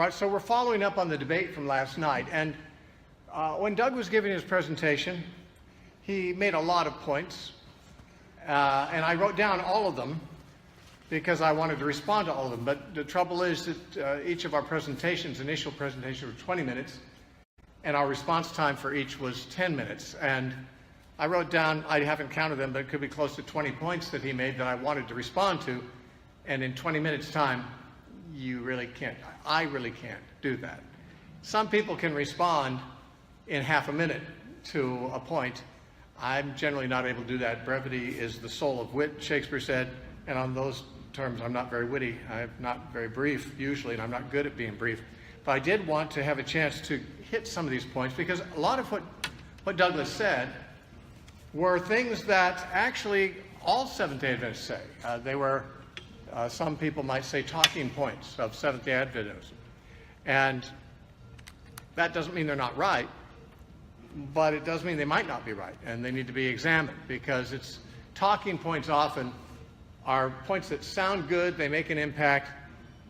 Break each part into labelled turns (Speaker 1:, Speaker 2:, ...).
Speaker 1: right, so we're following up on the debate from last night. And when Doug was giving his presentation, he made a lot of points. And I wrote down all of them because I wanted to respond to all of them. But the trouble is that each of our presentations, initial presentations, were 20 minutes, and our response time for each was 10 minutes. And I wrote down, I haven't counted them, but it could be close to 20 points that he made that I wanted to respond to. And in 20 minutes' time, you really can't, I really can't do that. Some people can respond in half a minute to a point. I'm generally not able to do that. Brevity is the soul of wit, Shakespeare said, and on those terms, I'm not very witty. I'm not very brief usually, and I'm not good at being brief. But I did want to have a chance to hit some of these points because a lot of what Douglas said were things that actually all Seventh-day Adventists say. They were, some people might say, talking points of Seventh-day Adventism. And that doesn't mean they're not right, but it does mean they might not be right, and they need to be examined because it's talking points often are points that sound good, they make an impact,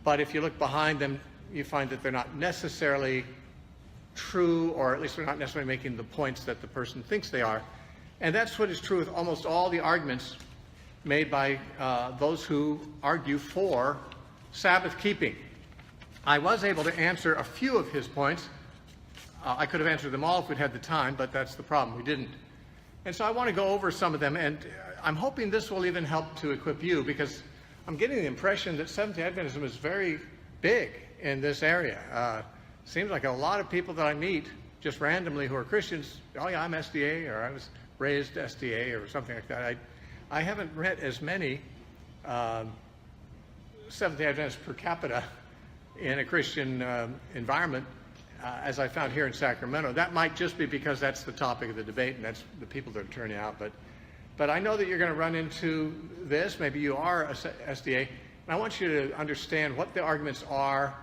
Speaker 1: but if you look behind them, you find that they're not necessarily true, or at least they're not necessarily making the points that the person thinks they are. And that's what is true with almost all the arguments made by those who argue for Sabbath keeping. I was able to answer a few of his points. I could have answered them all if we'd had the time, but that's the problem. We didn't. And so I want to go over some of them, and I'm hoping this will even help to equip you, because I'm getting the impression that Seventh-day Adventism is very big in this area. Seems like a lot of people that I meet just randomly who are Christians, oh yeah, I'm SDA, or I was raised SDA, or something like that. I haven't read as many Seventh-day Adventists per capita in a Christian environment as I found here in Sacramento. That might just be because that's the topic of the debate and that's the people that are turning out. But I know that you're going to run into this. Maybe you are a SDA. And I want you to understand what the arguments are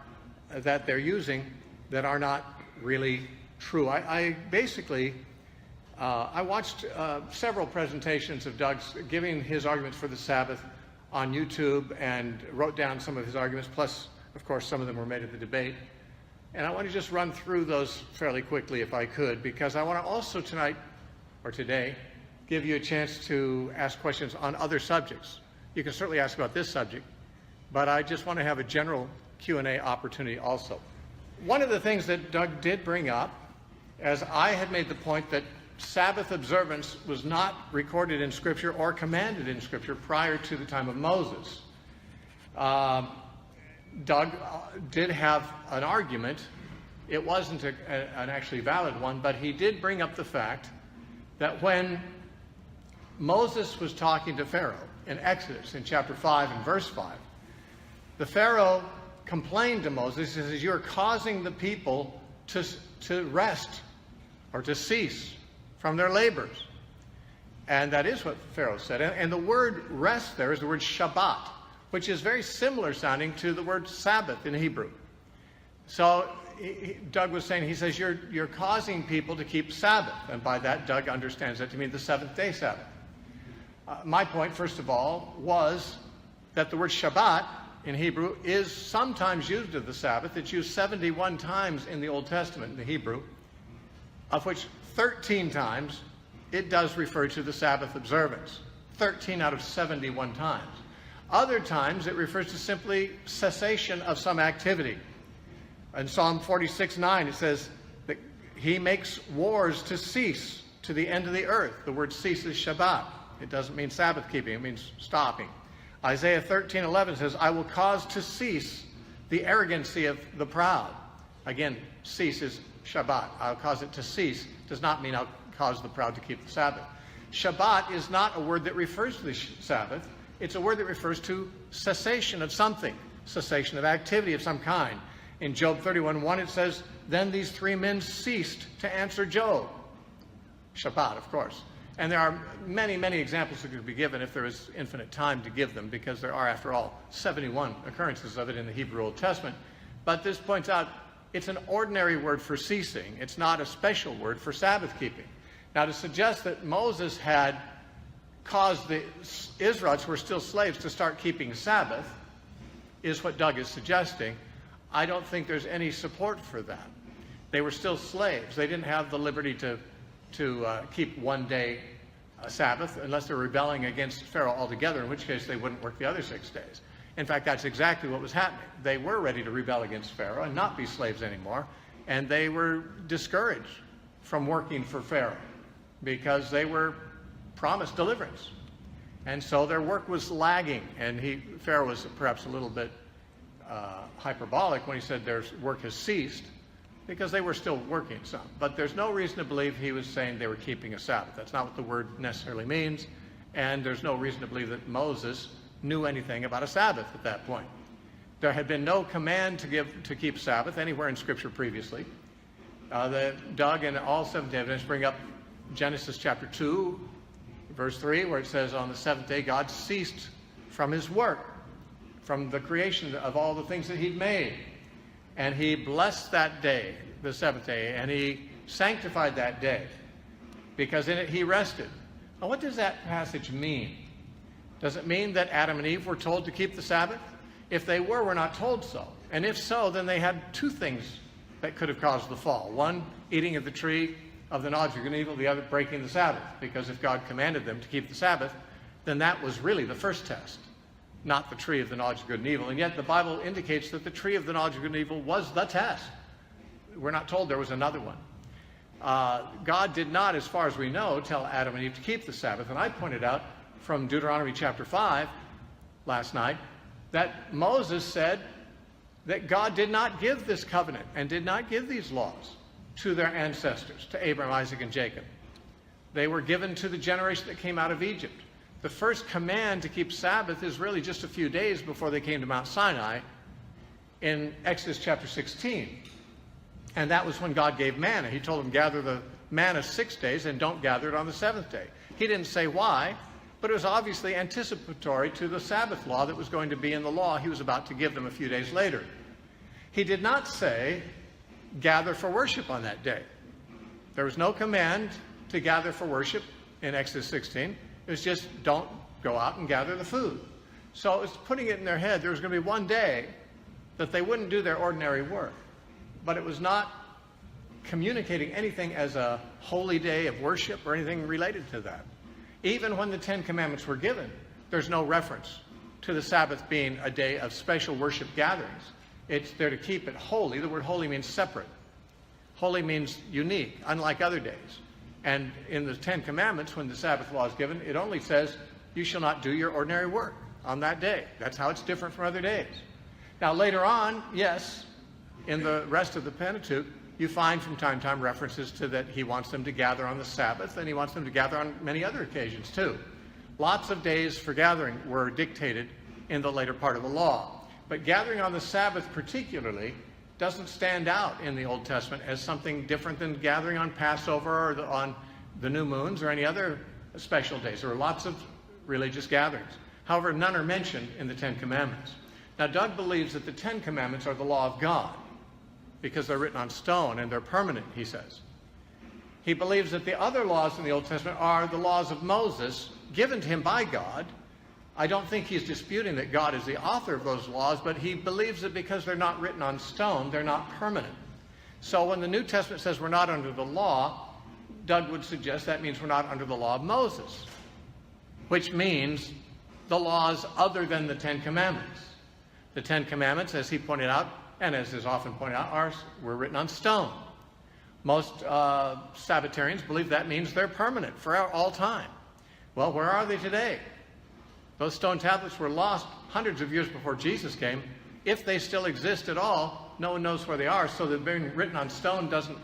Speaker 1: that they're using that are not really true. I basically, I watched several presentations of Doug's giving his arguments for the Sabbath on YouTube and wrote down some of his arguments, plus, of course, some of them were made at the debate. And I want to just run through those fairly quickly if I could, because I want to also tonight, or today, give you a chance to ask questions on other subjects. You can certainly ask about this subject, but I just want to have a general Q&A opportunity also. One of the things that Doug did bring up, as I had made the point that Sabbath observance was not recorded in Scripture or commanded in Scripture prior to the time of Moses. Doug did have an argument. It wasn't an actually valid one, but he did bring up the fact that when Moses was talking to Pharaoh in Exodus in chapter 5 and verse 5, the Pharaoh complained to Moses. He says, "You're causing the people to rest or to cease from their labors." And that is what Pharaoh said. And the word rest there is the word Shabbat, which is very similar sounding to the word Sabbath in Hebrew. So Doug was saying, he says, you're causing people to keep Sabbath. And by that, Doug understands that to mean the seventh-day Sabbath. My point, first of all, was that the word Shabbat in Hebrew is sometimes used of the Sabbath. It's used 71 times in the Old Testament in the Hebrew, of which 13 times it does refer to the Sabbath observance. 13 out of 71 times. Other times it refers to simply cessation of some activity. In Psalm 46:9 it says that he makes wars to cease to the end of the earth. The word cease is Shabbat. It doesn't mean Sabbath keeping, it means stopping. Isaiah 13:11 says, "I will cause to cease the arrogancy of the proud." Again, cease is Shabbat. I'll cause it to cease does not mean I'll cause the proud to keep the Sabbath. Shabbat is not a word that refers to the Sabbath. It's a word that refers to cessation of something, cessation of activity of some kind. In Job 31:1 it says, "Then these three men ceased to answer Job." Shabbat, of course. And there are many, many examples that could be given if there is infinite time to give them, because there are, after all, 71 occurrences of it in the Hebrew Old Testament. But this points out it's an ordinary word for ceasing. It's not a special word for Sabbath keeping. Now, to suggest that Moses had caused the Israelites who were still slaves to start keeping Sabbath is what Doug is suggesting. I don't think there's any support for that. They were still slaves. They didn't have the liberty to keep one day Sabbath unless they were rebelling against Pharaoh altogether, in which case they wouldn't work the other 6 days. In fact, that's exactly what was happening. They were ready to rebel against Pharaoh and not be slaves anymore, and they were discouraged from working for Pharaoh because they were promised deliverance. And so their work was lagging, and Pharaoh was perhaps a little bit hyperbolic when he said their work has ceased, because they were still working some. But there's no reason to believe he was saying they were keeping a Sabbath. That's not what the word necessarily means, and there's no reason to believe that Moses knew anything about a Sabbath at that point. There had been no command to keep Sabbath anywhere in Scripture previously. Doug and all Seventh-day Adventists bring up Genesis chapter 2, verse 3, where it says, on the seventh day God ceased from his work, from the creation of all the things that he'd made. And he blessed that day, the seventh day, and he sanctified that day, because in it he rested. Now, what does that passage mean? Does it mean that Adam and Eve were told to keep the Sabbath? If they were, we're not told so. And if so, then they had two things that could have caused the fall. One, eating of the tree of the knowledge of good and evil, the other, breaking the Sabbath. Because if God commanded them to keep the Sabbath, then that was really the first test, not the tree of the knowledge of good and evil. And yet the Bible indicates that the tree of the knowledge of good and evil was the test. We're not told there was another one. God did not, as far as we know, tell Adam and Eve to keep the Sabbath. And I pointed out from Deuteronomy chapter 5 last night that Moses said that God did not give this covenant and did not give these laws to their ancestors, to Abraham, Isaac, and Jacob. They were given to the generation that came out of Egypt. The first command to keep Sabbath is really just a few days before they came to Mount Sinai in Exodus chapter 16. And that was when God gave manna. He told them, gather the manna 6 days and don't gather it on the seventh day. He didn't say why, but it was obviously anticipatory to the Sabbath law that was going to be in the law he was about to give them a few days later. He did not say, gather for worship on that day. There was no command to gather for worship in Exodus 16. It was just, don't go out and gather the food. So it was putting it in their head there was going to be one day that they wouldn't do their ordinary work. But it was not communicating anything as a holy day of worship or anything related to that. Even when the Ten Commandments were given, there's no reference to the Sabbath being a day of special worship gatherings. It's there to keep it holy. The word holy means separate. Holy means unique, unlike other days. And in the Ten Commandments, when the Sabbath law is given, it only says, you shall not do your ordinary work on that day. That's how it's different from other days. Now, later on, yes, in the rest of the Pentateuch, you find from time to time references to that he wants them to gather on the Sabbath, and he wants them to gather on many other occasions too. Lots of days for gathering were dictated in the later part of the law. But gathering on the Sabbath particularly doesn't stand out in the Old Testament as something different than gathering on Passover or on the new moons or any other special days. There are lots of religious gatherings. However, none are mentioned in the Ten Commandments. Now, Doug believes that the Ten Commandments are the law of God because they're written on stone and they're permanent, he says. He believes that the other laws in the Old Testament are the laws of Moses given to him by God. I don't think he's disputing that God is the author of those laws, but he believes that because they're not written on stone, they're not permanent. So when the New Testament says we're not under the law, Doug would suggest that means we're not under the law of Moses, which means the laws other than the Ten Commandments. The Ten Commandments, as he pointed out, and as is often pointed out, were written on stone. Most Sabbatarians believe that means they're permanent for all time. Well, where are they today? Those stone tablets were lost hundreds of years before Jesus came. If they still exist at all, no one knows where they are. So they've been written on stone doesn't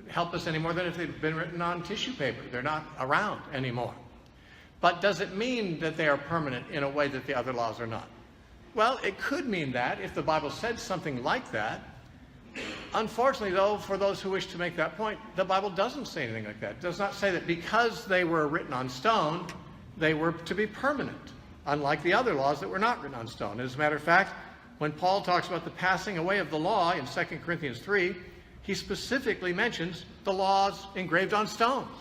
Speaker 1: help us any more than if they've been written on tissue paper. They're not around anymore. But does it mean that they are permanent in a way that the other laws are not? Well, it could mean that if the Bible said something like that. Unfortunately, though, for those who wish to make that point, the Bible doesn't say anything like that. It does not say that because they were written on stone, they were to be permanent, unlike the other laws that were not written on stone. As a matter of fact, when Paul talks about the passing away of the law in 2 Corinthians 3, he specifically mentions the laws engraved on stones.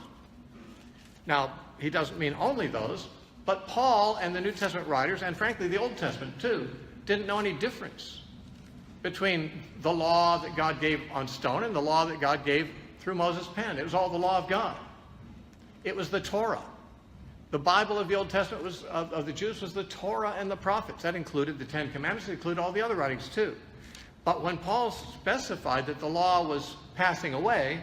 Speaker 1: Now, he doesn't mean only those, but Paul and the New Testament writers, and frankly the Old Testament too, didn't know any difference between the law that God gave on stone and the law that God gave through Moses' pen. It was all the law of God. It was the Torah. The Bible of the Old Testament was, of the Jews was the Torah and the prophets. That included the Ten Commandments. It included all the other writings too. But when Paul specified that the law was passing away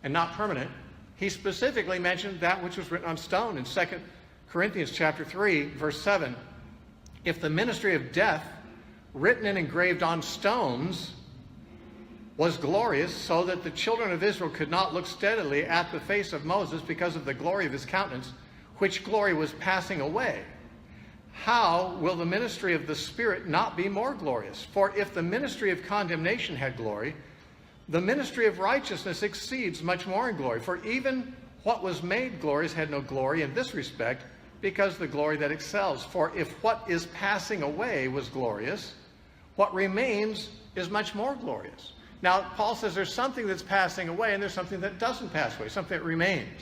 Speaker 1: and not permanent, he specifically mentioned that which was written on stone in 2 Corinthians chapter 3, verse 7. If the ministry of death, written and engraved on stones, was glorious, so that the children of Israel could not look steadily at the face of Moses because of the glory of his countenance, which glory was passing away, how will the ministry of the Spirit not be more glorious? For if the ministry of condemnation had glory, the ministry of righteousness exceeds much more in glory. For even what was made glorious had no glory in this respect, because the glory that excels. For if what is passing away was glorious, what remains is much more glorious. Now, Paul says there's something that's passing away and there's something that doesn't pass away, something that remains.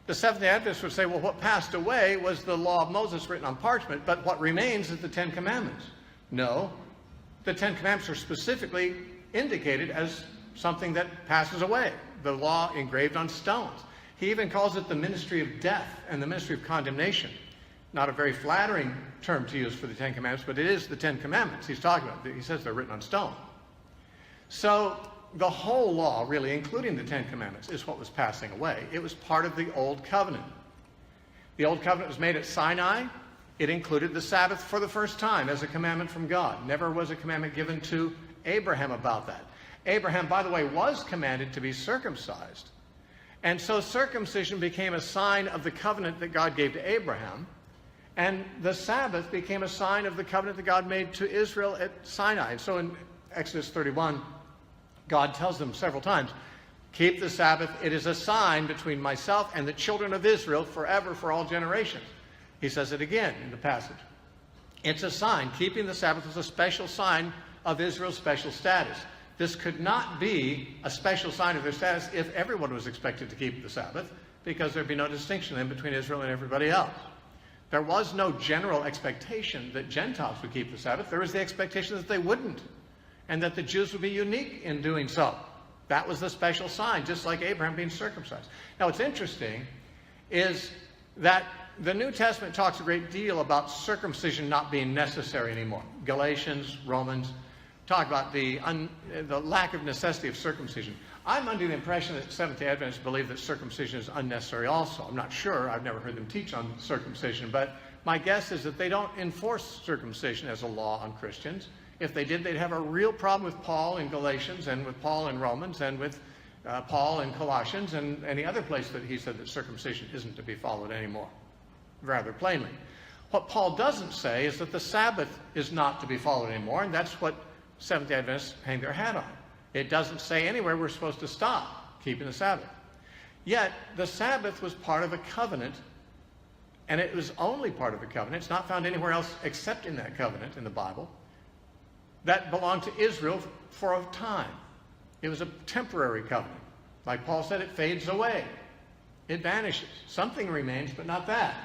Speaker 1: The Seventh-day Adventists would say, well, what passed away was the law of Moses written on parchment, but what remains is the Ten Commandments. No, the Ten Commandments are specifically indicated as something that passes away, the law engraved on stones. He even calls it the ministry of death and the ministry of condemnation. Not a very flattering term to use for the Ten Commandments, but it is the Ten Commandments he's talking about. He says they're written on stone. So the whole law, really, including the Ten Commandments, is what was passing away. It was part of the Old Covenant. The Old Covenant was made at Sinai. It included the Sabbath for the first time as a commandment from God. Never was a commandment given to Abraham about that. Abraham, by the way, was commanded to be circumcised. And so circumcision became a sign of the covenant that God gave to Abraham. And the Sabbath became a sign of the covenant that God made to Israel at Sinai. And so in Exodus 31, God tells them several times, keep the Sabbath. It is a sign between myself and the children of Israel forever, for all generations. He says it again in the passage. It's a sign. Keeping the Sabbath was a special sign of Israel's special status. This could not be a special sign of their status if everyone was expected to keep the Sabbath, because there'd be no distinction then between Israel and everybody else. There was no general expectation that Gentiles would keep the Sabbath. There was the expectation that they wouldn't, and that the Jews would be unique in doing so. That was the special sign, just like Abraham being circumcised. Now, what's interesting is that the New Testament talks a great deal about circumcision not being necessary anymore. Galatians, Romans, talk about the lack of necessity of circumcision. I'm under the impression that Seventh-day Adventists believe that circumcision is unnecessary also. I'm not sure. I've never heard them teach on circumcision, but my guess is that they don't enforce circumcision as a law on Christians. If they did, they'd have a real problem with Paul in Galatians and with Paul in Romans and with Paul in Colossians and any other place that he said that circumcision isn't to be followed anymore, rather plainly. What Paul doesn't say is that the Sabbath is not to be followed anymore, and that's what Seventh-day Adventists hang their hat on. It doesn't say anywhere we're supposed to stop keeping the Sabbath. Yet, the Sabbath was part of a covenant, and it was only part of a covenant. It's not found anywhere else except in that covenant in the Bible. That belonged to Israel for a time. It was a temporary covenant. Like Paul said, it fades away. It vanishes. Something remains, but not that.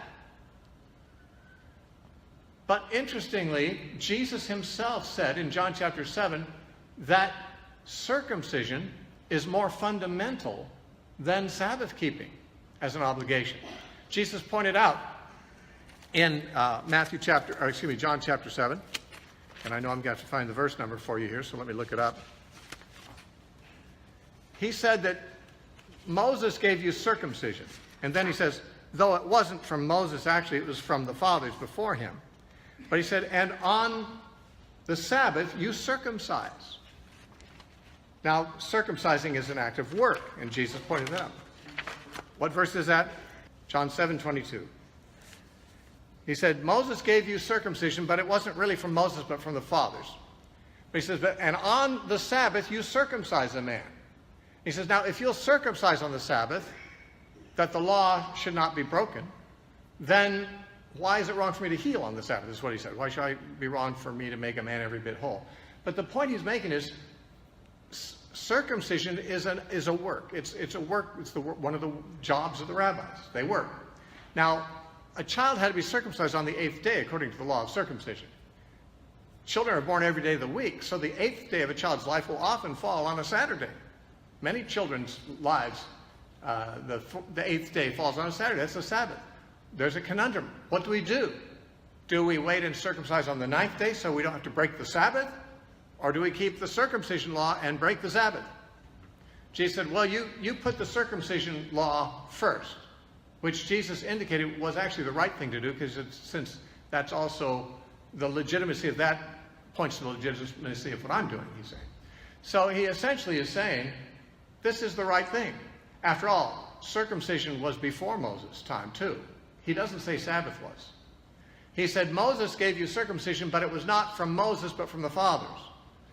Speaker 1: But interestingly, Jesus himself said in John chapter 7 that circumcision is more fundamental than Sabbath keeping as an obligation. Jesus pointed out in John chapter 7, and I know I'm going to have to find the verse number for you here, so let me look it up. He said that Moses gave you circumcision. And then he says, though it wasn't from Moses, actually it was from the fathers before him. But he said, and on the Sabbath you circumcise. Now, circumcising is an act of work, and Jesus pointed that out. What verse is that? John 7:22. He said, Moses gave you circumcision, but it wasn't really from Moses, but from the fathers. But he says, and on the Sabbath you circumcise a man. He says, now, if you'll circumcise on the Sabbath, that the law should not be broken, then why is it wrong for me to heal on the Sabbath, is what he said. Why should I be wrong for me to make a man every bit whole? But the point he's making is circumcision is a work. It's a work. It's one of the jobs of the rabbis. They work. Now, a child had to be circumcised on the 8th day according to the law of circumcision. Children are born every day of the week, so the 8th day of a child's life will often fall on a Saturday. Many children's lives, the 8th day falls on a Saturday. That's the Sabbath. There's a conundrum. What do? Do we wait and circumcise on the 9th day so we don't have to break the Sabbath? Or do we keep the circumcision law and break the Sabbath? Jesus said, well, you put the circumcision law first, which Jesus indicated was actually the right thing to do, because since that's also the legitimacy of that points to the legitimacy of what I'm doing, he's saying. So he essentially is saying, this is the right thing. After all, circumcision was before Moses' time too. He doesn't say Sabbath was. He said Moses gave you circumcision, but it was not from Moses, but from the fathers.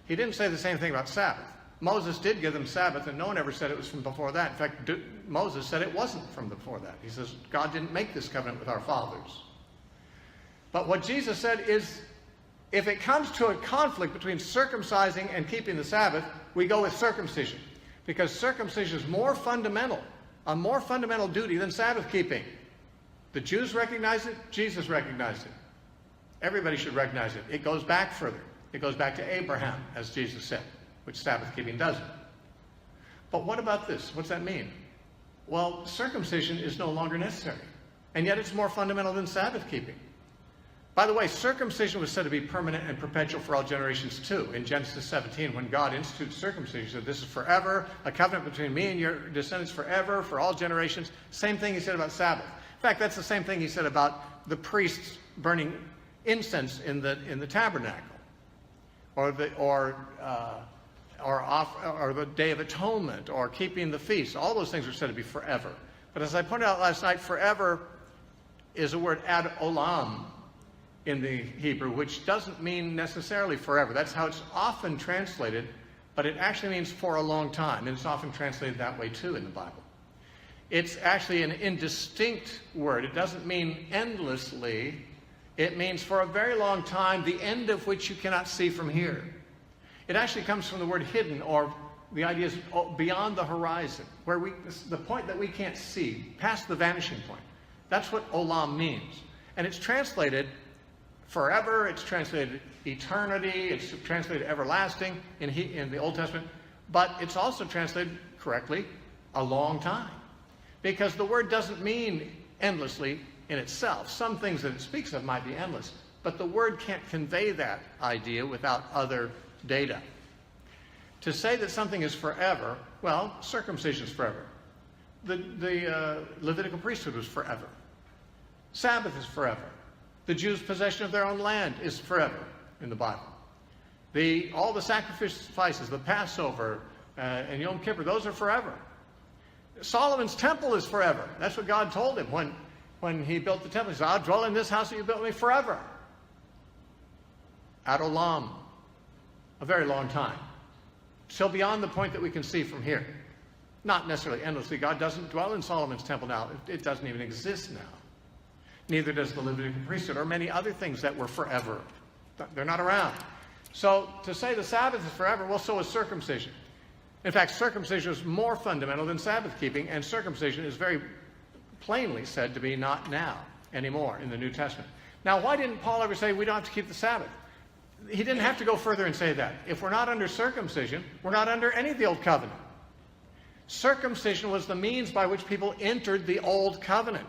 Speaker 1: He didn't say the same thing about Sabbath. Moses did give them Sabbath, and no one ever said it was from before that. In fact, Moses said it wasn't from before that. He says, God didn't make this covenant with our fathers. But what Jesus said is, if it comes to a conflict between circumcising and keeping the Sabbath, we go with circumcision. Because circumcision is more fundamental, a more fundamental duty than Sabbath keeping. The Jews recognized it, Jesus recognized it. Everybody should recognize it. It goes back further. It goes back to Abraham, as Jesus said, which Sabbath keeping doesn't. But what about this? What's that mean? Well, circumcision is no longer necessary, and yet it's more fundamental than Sabbath keeping. By the way, circumcision was said to be permanent and perpetual for all generations too. In Genesis 17, when God instituted circumcision, he said, this is forever, a covenant between me and your descendants forever, for all generations. Same thing he said about Sabbath. In fact, that's the same thing he said about the priests burning incense in the tabernacle, or the Day of Atonement, or keeping the feast. All those things are said to be forever. But as I pointed out last night, forever is a word ad olam in the Hebrew, which doesn't mean necessarily forever. That's how it's often translated, but it actually means for a long time, and it's often translated that way too in the Bible. It's actually an indistinct word. It doesn't mean endlessly. It means for a very long time, the end of which you cannot see from here. It actually comes from the word hidden, or the idea is beyond the horizon, where the point that we can't see, past the vanishing point. That's what olam means. And it's translated forever, it's translated eternity, it's translated everlasting in the Old Testament, but it's also translated correctly a long time. Because the word doesn't mean endlessly in itself. Some things that it speaks of might be endless, but the word can't convey that idea without other data. To say that something is forever, well, circumcision is forever. The Levitical priesthood was forever. Sabbath is forever. The Jews' possession of their own land is forever in the Bible. All the sacrifices, the Passover and Yom Kippur, those are forever. Solomon's temple is forever. That's what God told him when he built the temple. He said, I'll dwell in this house that you built me forever. Ad olam, a very long time. Still beyond the point that we can see from here. Not necessarily endlessly. God doesn't dwell in Solomon's temple now. It doesn't even exist now. Neither does the Levitical priesthood or many other things that were forever. They're not around. So to say the Sabbath is forever, well, so is circumcision. In fact, circumcision is more fundamental than Sabbath keeping, and circumcision is very plainly said to be not now anymore in the New Testament. Now, why didn't Paul ever say we don't have to keep the Sabbath? He didn't have to go further and say that. If we're not under circumcision, we're not under any of the Old Covenant. Circumcision was the means by which people entered the Old Covenant.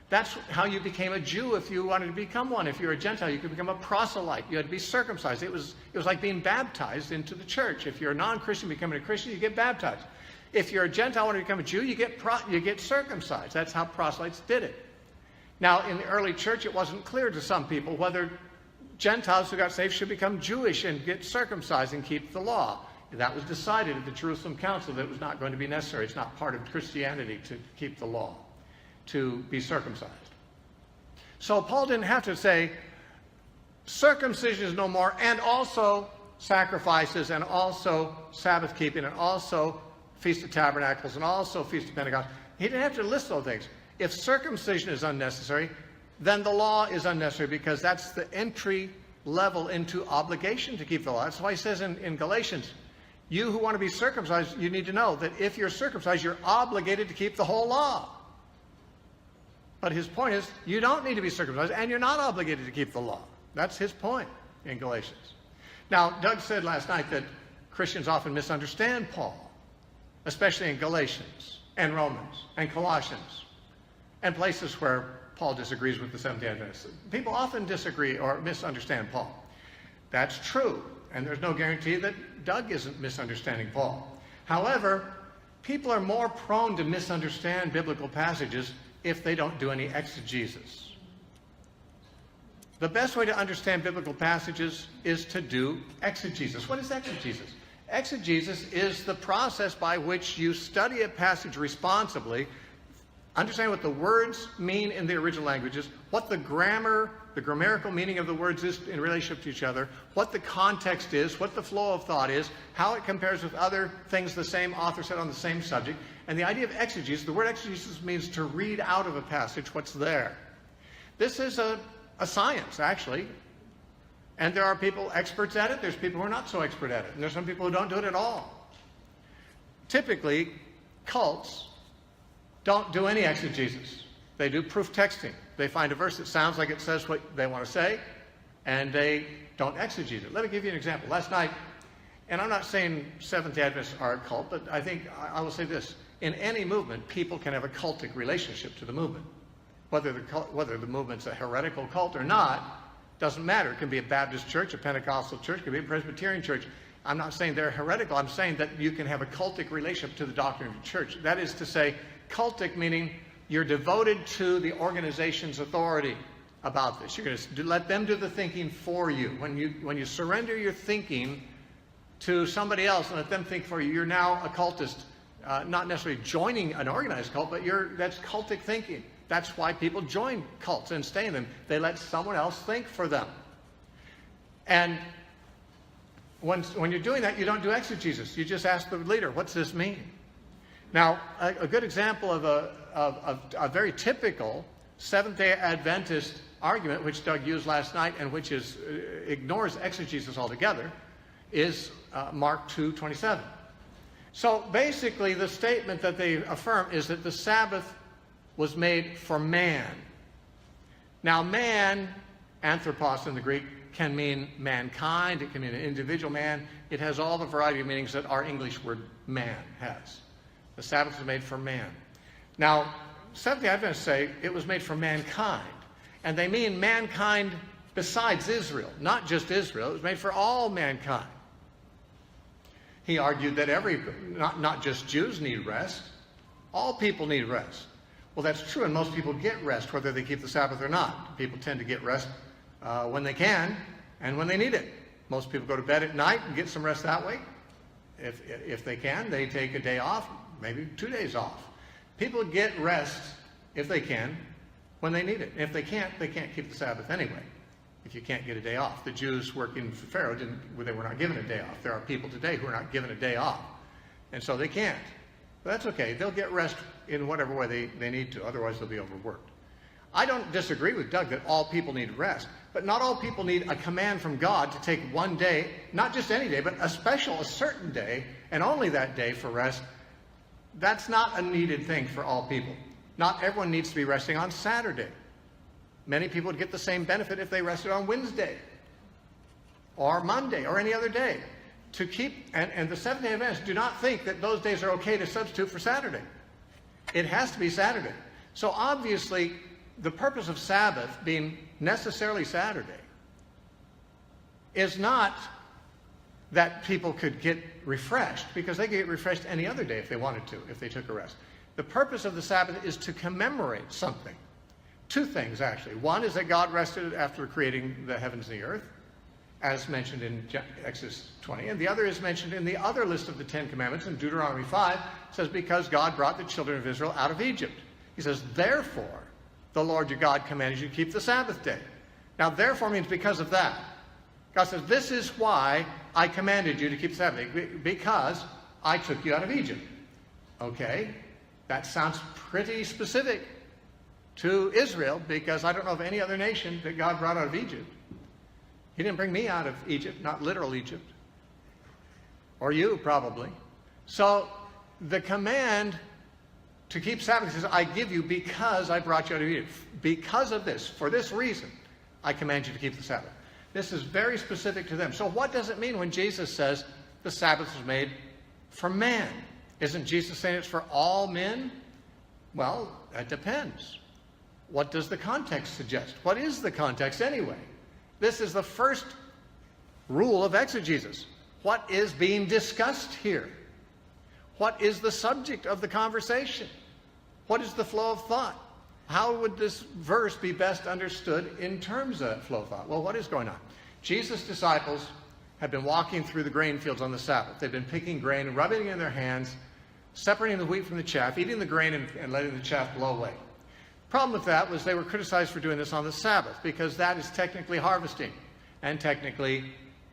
Speaker 1: That's how you became a Jew if you wanted to become one. If you're a Gentile, you could become a proselyte. You had to be circumcised. It was like being baptized into the church. If you're a non-Christian becoming a Christian, you get baptized. If you're a Gentile wanting to become a Jew, you get circumcised. That's how proselytes did it. Now, in the early church, it wasn't clear to some people whether Gentiles who got saved should become Jewish and get circumcised and keep the law. That was decided at the Jerusalem Council that it was not going to be necessary. It's not part of Christianity to keep the law, to be circumcised. So Paul didn't have to say circumcision is no more, and also sacrifices, and also Sabbath keeping, and also Feast of Tabernacles, and also Feast of Pentecost. He didn't have to list those things. If circumcision is unnecessary, then the law is unnecessary, because that's the entry level into obligation to keep the law. That's why he says in Galatians, you who want to be circumcised, you need to know that if you're circumcised, you're obligated to keep the whole law. But his point is, you don't need to be circumcised, and you're not obligated to keep the law. That's his point in Galatians. Now, Doug said last night that Christians often misunderstand Paul, especially in Galatians and Romans and Colossians and places where Paul disagrees with the Seventh-day Adventists. People often disagree or misunderstand Paul. That's true, and there's no guarantee that Doug isn't misunderstanding Paul. However, people are more prone to misunderstand biblical passages if they don't do any exegesis. The best way to understand biblical passages is to do exegesis. What is exegesis? Exegesis is the process by which you study a passage responsibly, understand what the words mean in the original languages, what the grammatical meaning of the words is in relationship to each other, what the context is, what the flow of thought is, how it compares with other things the same author said on the same subject. And the idea of exegesis, the word exegesis means to read out of a passage what's there. This is a science, actually. And there are people experts at it, there's people who are not so expert at it, and there's some people who don't do it at all. Typically, cults don't do any exegesis. They do proof texting. They find a verse that sounds like it says what they want to say, and they don't exegete it. Let me give you an example. Last night, and I'm not saying Seventh-day Adventists are a cult, but I think I will say this. In any movement, people can have a cultic relationship to the movement. Whether the movement's a heretical cult or not, doesn't matter. It can be a Baptist church, a Pentecostal church, it can be a Presbyterian church. I'm not saying they're heretical. I'm saying that you can have a cultic relationship to the doctrine of the church. That is to say, cultic meaning you're devoted to the organization's authority about this. You're going to let them do the thinking for you. When you surrender your thinking to somebody else and let them think for you, you're now a cultist, not necessarily joining an organized cult, but that's cultic thinking. That's why people join cults and stay in them. They let someone else think for them. And when you're doing that, you don't do exegesis. You just ask the leader, what's this mean? Now, a good example of a very typical Seventh-day Adventist argument, which Doug used last night and which ignores exegesis altogether, is Mark 2:27. So basically, the statement that they affirm is that the Sabbath was made for man. Now, man, anthropos in the Greek, can mean mankind. It can mean an individual man. It has all the variety of meanings that our English word man has. The Sabbath was made for man. Now, Seventh-day Adventists say it was made for mankind. And they mean mankind besides Israel, not just Israel. It was made for all mankind. He argued that not just Jews need rest. All people need rest. Well, that's true, and most people get rest, whether they keep the Sabbath or not. People tend to get rest when they can and when they need it. Most people go to bed at night and get some rest that way. If they can, they take a day off, maybe 2 days off. People get rest, if they can, when they need it. If they can't keep the Sabbath anyway, if you can't get a day off. The Jews working for Pharaoh, they were not given a day off. There are people today who are not given a day off, and so they can't. But that's okay. They'll get rest in whatever way they need to. Otherwise, they'll be overworked. I don't disagree with Doug that all people need rest, but not all people need a command from God to take one day, not just any day, but a certain day, and only that day for rest. That's not a needed thing for all people. Not everyone needs to be resting on Saturday. Many people would get the same benefit if they rested on Wednesday or Monday or any other day. And the Seventh-day Adventists do not think that those days are okay to substitute for Saturday. It has to be Saturday. So obviously, the purpose of Sabbath being necessarily Saturday is not that people could get refreshed, because they could get refreshed any other day if they wanted to, if they took a rest. The purpose of the Sabbath is to commemorate something. Two things, actually. One is that God rested after creating the heavens and the earth, as mentioned in Exodus 20. And the other is mentioned in the other list of the Ten Commandments in Deuteronomy 5. It says, because God brought the children of Israel out of Egypt. He says, therefore, the Lord your God commanded you to keep the Sabbath day. Now, therefore means because of that. God says, this is why I commanded you to keep the Sabbath day, because I took you out of Egypt. Okay, that sounds pretty specific to Israel, because I don't know of any other nation that God brought out of Egypt. He didn't bring me out of Egypt, not literal Egypt. Or you, probably. So the command to keep Sabbath says, I give you because I brought you out of Egypt. Because of this, for this reason, I command you to keep the Sabbath. This is very specific to them. So what does it mean when Jesus says the Sabbath was made for man? Isn't Jesus saying it's for all men? Well, that depends. What does the context suggest? What is the context anyway? This is the first rule of exegesis. What is being discussed here? What is the subject of the conversation? What is the flow of thought? How would this verse be best understood in terms of that flow of thought? Well, what is going on? Jesus' disciples had been walking through the grain fields on the Sabbath. They'd been picking grain and rubbing it in their hands, separating the wheat from the chaff, eating the grain and letting the chaff blow away. Problem with that was they were criticized for doing this on the Sabbath, because that is technically harvesting and technically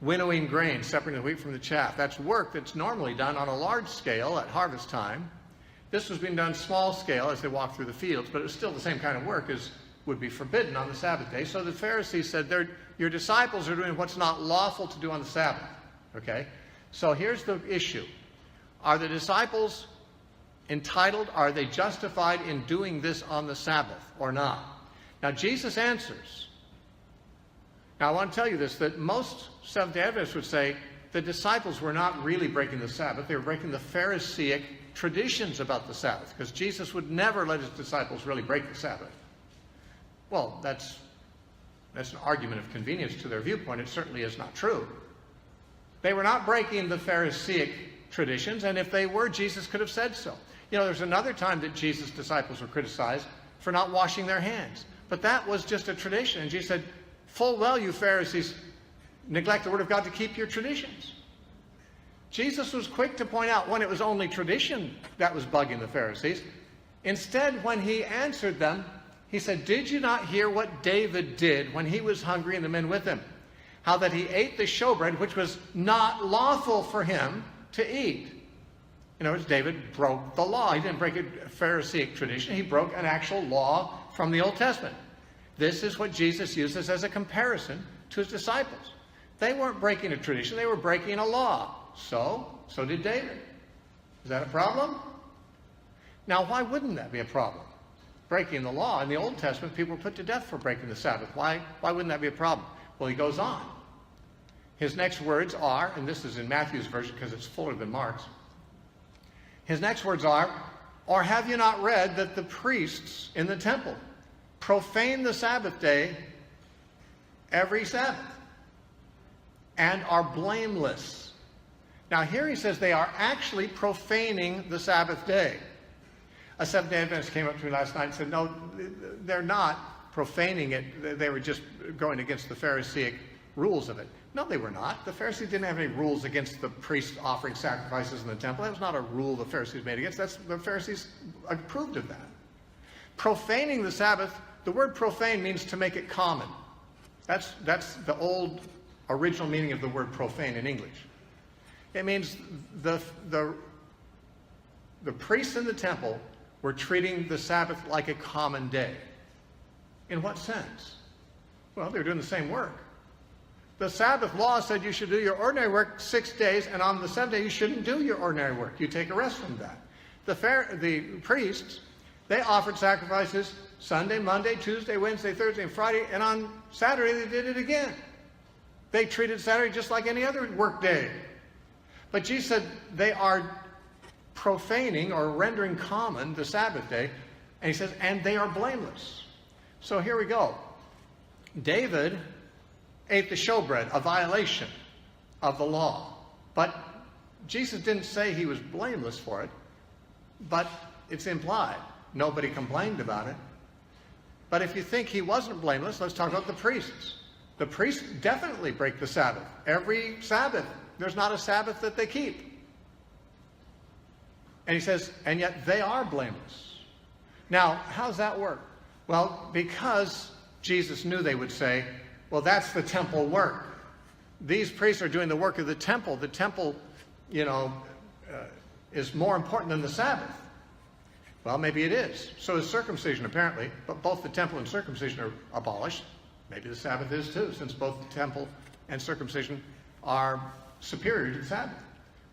Speaker 1: winnowing grain, separating the wheat from the chaff. That's work that's normally done on a large scale at harvest time. This was being done small scale as they walked through the fields, but it was still the same kind of work as would be forbidden on the Sabbath day. So the Pharisees said, your disciples are doing what's not lawful to do on the Sabbath. Okay? So here's the issue. Are the disciples entitled, are they justified in doing this on the Sabbath or not? Now Jesus answers. Now I want to tell you this, that most Seventh-day Adventists would say the disciples were not really breaking the Sabbath. They were breaking the Pharisaic traditions about the Sabbath, because Jesus would never let his disciples really break the Sabbath. Well, that's an argument of convenience to their viewpoint. It certainly is not true. They were not breaking the Pharisaic traditions, and if they were, Jesus could have said so. You know, there's another time that Jesus' disciples were criticized for not washing their hands. But that was just a tradition. And Jesus said, full well, you Pharisees neglect the word of God to keep your traditions. Jesus was quick to point out when it was only tradition that was bugging the Pharisees. Instead, when he answered them, he said, did you not hear what David did when he was hungry and the men with him? How that he ate the showbread, which was not lawful for him to eat. In other words, David broke the law. He didn't break a Pharisaic tradition. He broke an actual law from the Old Testament. This is what Jesus uses as a comparison to his disciples. They weren't breaking a tradition. They were breaking a law. So did David. Is that a problem? Now, why wouldn't that be a problem? Breaking the law. In the Old Testament, people were put to death for breaking the Sabbath. Why wouldn't that be a problem? Well, he goes on. His next words are, and this is in Matthew's version because it's fuller than Mark's. His next words are, or have you not read that the priests in the temple profane the Sabbath day every Sabbath and are blameless? Now here he says they are actually profaning the Sabbath day. A Seventh-day Adventist came up to me last night and said, no, they're not profaning it. They were just going against the Pharisaic rules of it. No, they were not. The Pharisees didn't have any rules against the priests offering sacrifices in the temple. That was not a rule the Pharisees made against. The Pharisees approved of that. Profaning the Sabbath, the word profane means to make it common. That's the old original meaning of the word profane in English. It means the priests in the temple were treating the Sabbath like a common day. In what sense? Well, they were doing the same work. The Sabbath law said you should do your ordinary work 6 days, and on the 7th day you shouldn't do your ordinary work. You take a rest from that. The priests, they offered sacrifices Sunday, Monday, Tuesday, Wednesday, Thursday, and Friday, and on Saturday they did it again. They treated Saturday just like any other work day. But Jesus said they are profaning or rendering common the Sabbath day, and he says, and they are blameless. So here we go. David ate the showbread, a violation of the law. But Jesus didn't say he was blameless for it, but it's implied. Nobody complained about it. But if you think he wasn't blameless, let's talk about the priests. The priests definitely break the Sabbath. Every Sabbath, there's not a Sabbath that they keep. And he says, and yet they are blameless. Now, how does that work? Well, because Jesus knew they would say, well, that's the temple work. These priests are doing the work of the temple. The temple, is more important than the Sabbath. Well, maybe it is. So is circumcision, apparently. But both the temple and circumcision are abolished. Maybe the Sabbath is too, since both the temple and circumcision are superior to the Sabbath.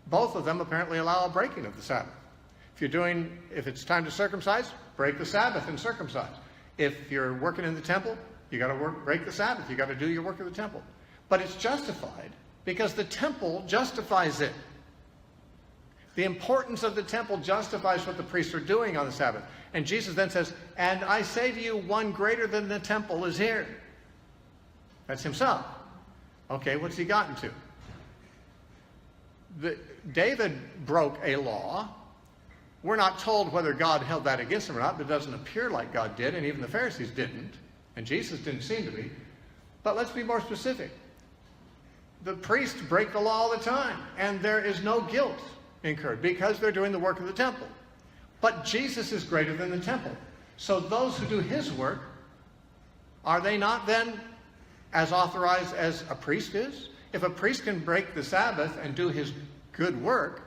Speaker 1: Both of them apparently allow a breaking of the Sabbath. If it's time to circumcise, break the Sabbath and circumcise. If you're working in the temple, you got to break the Sabbath. You got to do your work of the temple. But it's justified because the temple justifies it. The importance of the temple justifies what the priests are doing on the Sabbath. And Jesus then says, and I say to you, one greater than the temple is here. That's himself. Okay, what's he gotten to? David broke a law. We're not told whether God held that against him or not, but it doesn't appear like God did, and even the Pharisees didn't, and Jesus didn't seem to be. But let's be more specific. The priests break the law all the time, and there is no guilt incurred because they're doing the work of the temple. But Jesus is greater than the temple. So those who do his work, are they not then as authorized as a priest is? If a priest can break the Sabbath and do his good work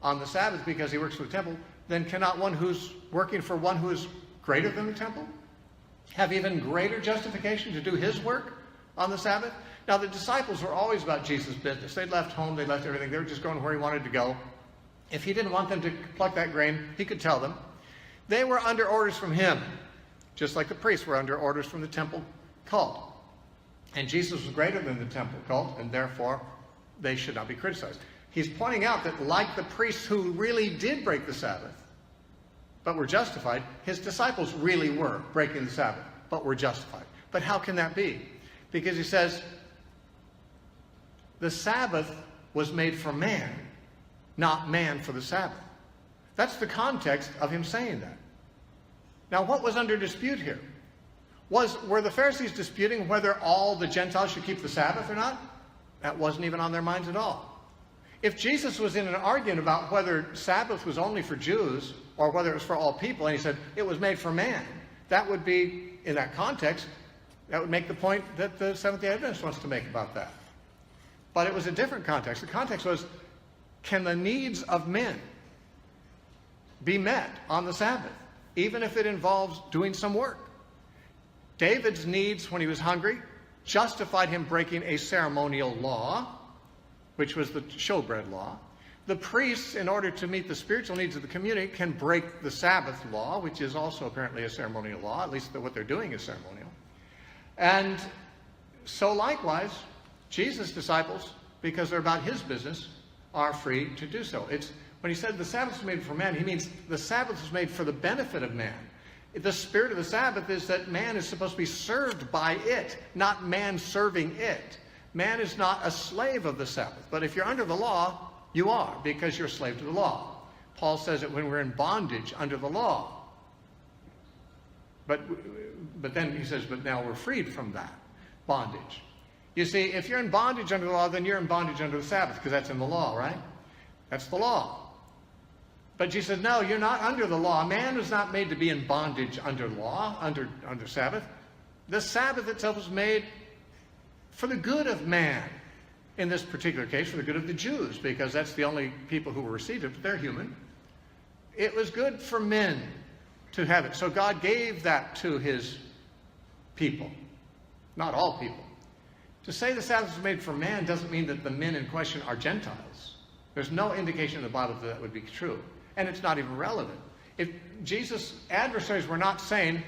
Speaker 1: on the Sabbath because he works for the temple, then cannot one who's working for one who is greater than the temple have even greater justification to do his work on the Sabbath? Now, the disciples were always about Jesus' business. They left home, they left everything. They were just going where he wanted to go. If he didn't want them to pluck that grain, he could tell them. They were under orders from him, just like the priests were under orders from the temple cult. And Jesus was greater than the temple cult, and therefore they should not be criticized. He's pointing out that like the priests who really did break the Sabbath, but were justified, his disciples really were breaking the Sabbath, but were justified. But how can that be? Because he says, the Sabbath was made for man, not man for the Sabbath. That's the context of him saying that. Now, what was under dispute here? Were the Pharisees disputing whether all the Gentiles should keep the Sabbath or not? That wasn't even on their minds at all. If Jesus was in an argument about whether Sabbath was only for Jews or whether it was for all people, and he said it was made for man, that would be, in that context, that would make the point that the Seventh-day Adventist wants to make about that. But it was a different context. The context was, can the needs of men be met on the Sabbath, even if it involves doing some work? David's needs when he was hungry justified him breaking a ceremonial law, which was the showbread law. The priests, in order to meet the spiritual needs of the community, can break the Sabbath law, which is also apparently a ceremonial law. At least what they're doing is ceremonial. And so likewise, Jesus' disciples, because they're about his business, are free to do so. When he said the Sabbath was made for man, he means the Sabbath was made for the benefit of man. The spirit of the Sabbath is that man is supposed to be served by it, not man serving it. Man is not a slave of the Sabbath. But if you're under the law, you are, because you're a slave to the law. Paul says it when we're in bondage under the law. But then he says, but now we're freed from that bondage. You see, if you're in bondage under the law, then you're in bondage under the Sabbath, because that's in the law, right? That's the law. But Jesus says, no, you're not under the law. Man was not made to be in bondage under law, under Sabbath. The Sabbath itself was made for the good of man. In this particular case, for the good of the Jews, because that's the only people who will receive it, but they're human. It was good for men to have it. So God gave that to his people, not all people. To say the Sabbath was made for man doesn't mean that the men in question are Gentiles. There's no indication in the Bible that would be true. And it's not even relevant. If Jesus' adversaries were not saying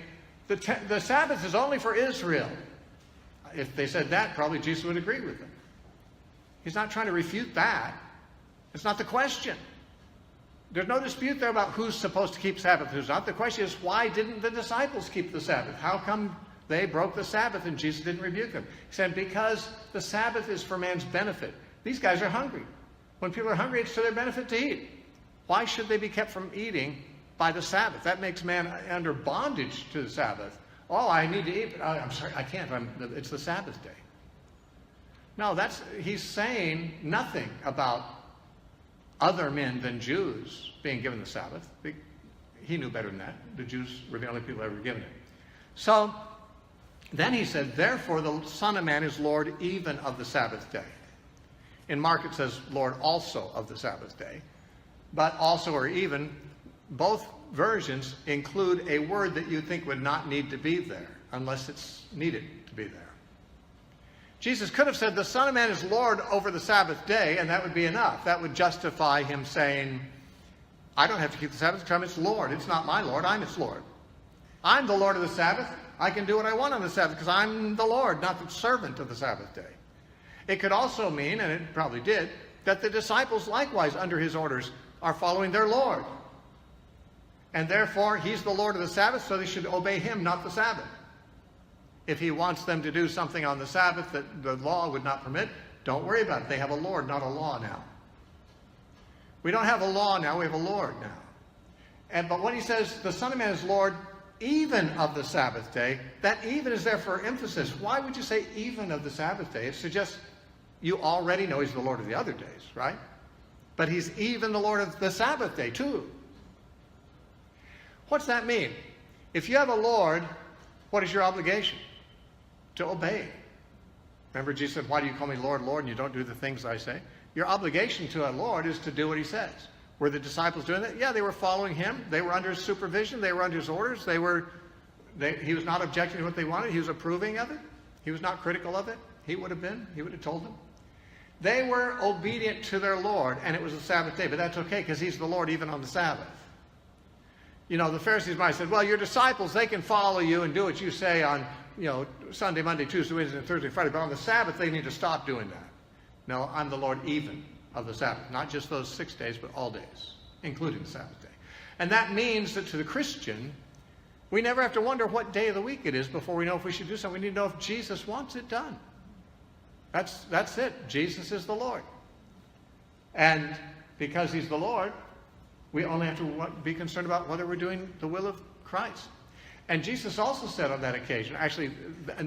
Speaker 1: the Sabbath is only for Israel, if they said that, probably Jesus would agree with them. He's not trying to refute that. It's not the question. There's no dispute there about who's supposed to keep Sabbath, who's not. The question is, why didn't the disciples keep the Sabbath? How come they broke the Sabbath and Jesus didn't rebuke them? He said, because the Sabbath is for man's benefit. These guys are hungry. When people are hungry, it's to their benefit to eat. Why should they be kept from eating by the Sabbath? That makes man under bondage to the Sabbath. Oh, I need to eat, but I'm sorry, I can't. It's the Sabbath day. No, he's saying nothing about other men than Jews being given the Sabbath. He knew better than that. The Jews were the only people ever given it. So then he said, therefore the Son of Man is Lord even of the Sabbath day. In Mark it says Lord also of the Sabbath day. But also or even, both versions include a word that you think would not need to be there unless it's needed to be there. Jesus could have said the Son of Man is Lord over the Sabbath day, and that would be enough. That would justify him saying, I don't have to keep the Sabbath because it's Lord. It's not my Lord, I'm its Lord. I'm the Lord of the Sabbath. I can do what I want on the Sabbath because I'm the Lord, not the servant of the Sabbath day. It could also mean, and it probably did, that the disciples likewise under his orders are following their Lord. And therefore, he's the Lord of the Sabbath, so they should obey him, not the Sabbath. If he wants them to do something on the Sabbath that the law would not permit, don't worry about it. They have a Lord, not a law now. We don't have a law now, we have a Lord now. But when he says the Son of Man is Lord even of the Sabbath day, that even is there for emphasis. Why would you say even of the Sabbath day? It suggests you already know he's the Lord of the other days, right? But he's even the Lord of the Sabbath day too. What's that mean? If you have a Lord, what is your obligation? To obey. Remember Jesus said, why do you call me Lord, Lord, and you don't do the things I say? Your obligation to a Lord is to do what he says. Were the disciples doing that? Yeah, they were following him. They were under his supervision. They were under his orders. He was not objecting to what they wanted. He was approving of it. He was not critical of it. He would have been. He would have told them. They were obedient to their Lord, and it was a Sabbath day. But that's okay, because he's the Lord even on the Sabbath. You know, the Pharisees might have said, well, your disciples, they can follow you and do what you say on, Sunday, Monday, Tuesday, Wednesday, and Thursday, Friday. But on the Sabbath, they need to stop doing that. No, I'm the Lord even of the Sabbath. Not just those 6 days, but all days, including the Sabbath day. And that means that to the Christian, we never have to wonder what day of the week it is before we know if we should do something. We need to know if Jesus wants it done. That's it. Jesus is the Lord. And because he's the Lord, we only have to be concerned about whether we're doing the will of Christ. And Jesus also said on that occasion, actually,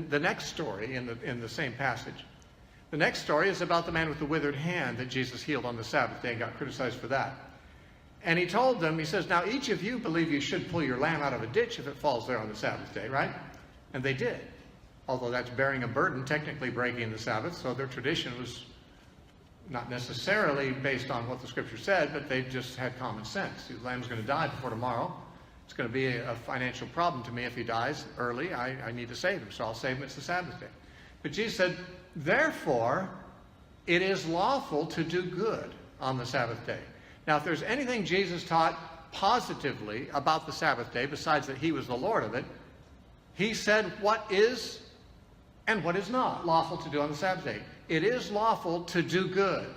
Speaker 1: the next story in the same passage, the next story is about the man with the withered hand that Jesus healed on the Sabbath day and got criticized for that. And he told them, he says, now each of you believe you should pull your lamb out of a ditch if it falls there on the Sabbath day, right? And they did. Although that's bearing a burden, technically breaking the Sabbath, so their tradition was not necessarily based on what the Scripture said, but they just had common sense. The lamb's going to die before tomorrow. It's going to be a financial problem to me if he dies early. I need to save him, so I'll save him. It's the Sabbath day. But Jesus said, therefore, it is lawful to do good on the Sabbath day. Now, if there's anything Jesus taught positively about the Sabbath day, besides that he was the Lord of it, he said what is and what is not lawful to do on the Sabbath day. It is lawful to do good.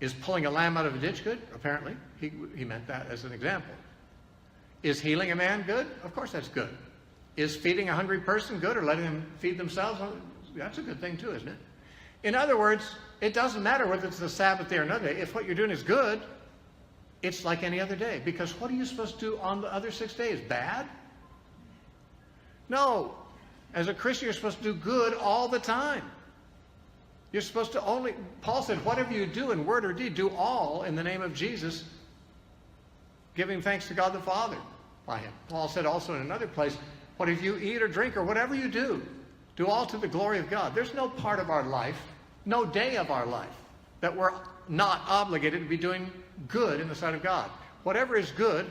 Speaker 1: Is pulling a lamb out of a ditch good? Apparently. He meant that as an example. Is healing a man good? Of course that's good. Is feeding a hungry person good, or letting them feed themselves? That's a good thing too, isn't it? In other words, it doesn't matter whether it's the Sabbath day or another day. If what you're doing is good, it's like any other day. Because what are you supposed to do on the other 6 days? Bad? No. As a Christian, you're supposed to do good all the time. You're supposed to only, Paul said, whatever you do in word or deed, do all in the name of Jesus, giving thanks to God the Father by him. Paul said also in another place, whatever you eat or drink or whatever you do all to the glory of God. There's no part of our life, no day of our life, that we're not obligated to be doing good in the sight of God. Whatever is good,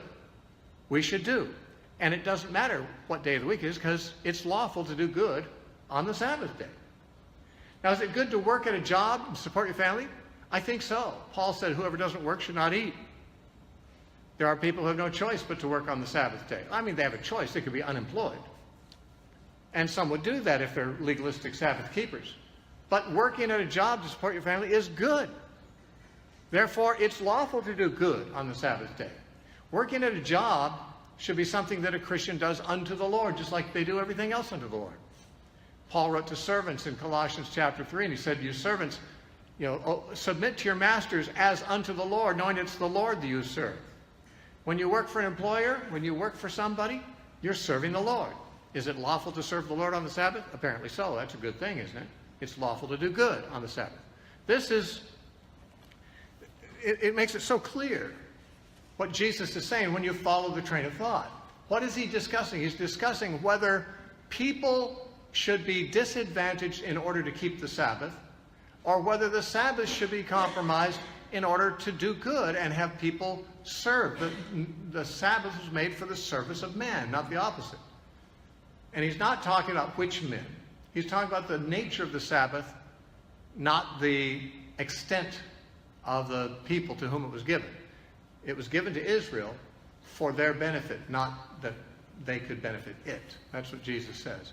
Speaker 1: we should do. And it doesn't matter what day of the week it is, because it's lawful to do good on the Sabbath day. Now, is it good to work at a job and support your family? I think so. Paul said, whoever doesn't work should not eat. There are people who have no choice but to work on the Sabbath day. I mean, they have a choice. They could be unemployed. And some would do that if they're legalistic Sabbath keepers. But working at a job to support your family is good. Therefore, it's lawful to do good on the Sabbath day. Working at a job should be something that a Christian does unto the Lord, just like they do everything else unto the Lord. Paul wrote to servants in Colossians chapter 3, and he said, you servants, submit to your masters as unto the Lord, knowing it's the Lord that you serve. When you work for an employer, when you work for somebody, you're serving the Lord. Is it lawful to serve the Lord on the Sabbath? Apparently so. That's a good thing, isn't it? It's lawful to do good on the Sabbath. It makes it so clear what Jesus is saying when you follow the train of thought. What is he discussing? He's discussing whether people should be disadvantaged in order to keep the Sabbath, or whether the Sabbath should be compromised in order to do good and have people serve. The Sabbath was made for the service of man, not the opposite. And he's not talking about which men. He's talking about the nature of the Sabbath, not the extent of the people to whom it was given. It was given to Israel for their benefit, not that they could benefit it. That's what Jesus says.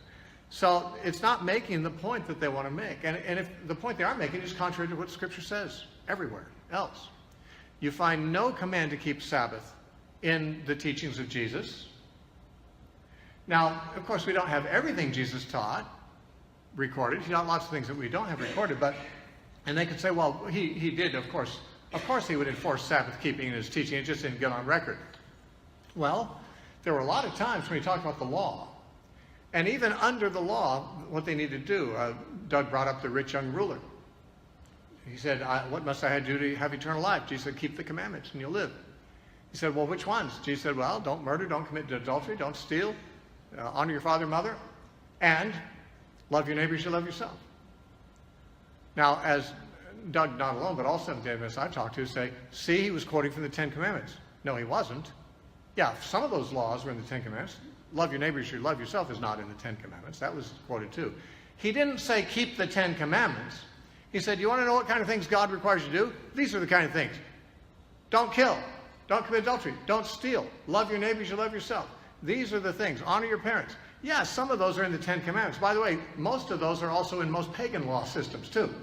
Speaker 1: So it's not making the point that they want to make. And if the point they are making is contrary to what Scripture says everywhere else. You find no command to keep Sabbath in the teachings of Jesus. Now, of course, we don't have everything Jesus taught recorded. You know, lots of things that we don't have recorded, and they could say, well, he did, of course he would enforce Sabbath keeping in his teaching. It just didn't get on record. Well, there were a lot of times when he talked about the law. And even under the law, what they needed to do, Doug brought up the rich young ruler. He said, what must I do to have eternal life? Jesus said, keep the commandments and you'll live. He said, well, which ones? Jesus said, well, don't murder, don't commit adultery, don't steal, honor your father and mother, and love your neighbor as you love yourself. Now, as Doug, not alone, but all Seventh-day Adventists I've talked to say, see, he was quoting from the Ten Commandments. No, he wasn't. Yeah, some of those laws were in the Ten Commandments. Love your neighbor as you love yourself is not in the Ten Commandments. That was quoted too. He didn't say keep the Ten Commandments. He said, you want to know what kind of things God requires you to do? These are the kind of things. Don't kill. Don't commit adultery. Don't steal. Love your neighbor as you love yourself. These are the things. Honor your parents. Yeah, some of those are in the Ten Commandments. By the way, most of those are also in most pagan law systems too.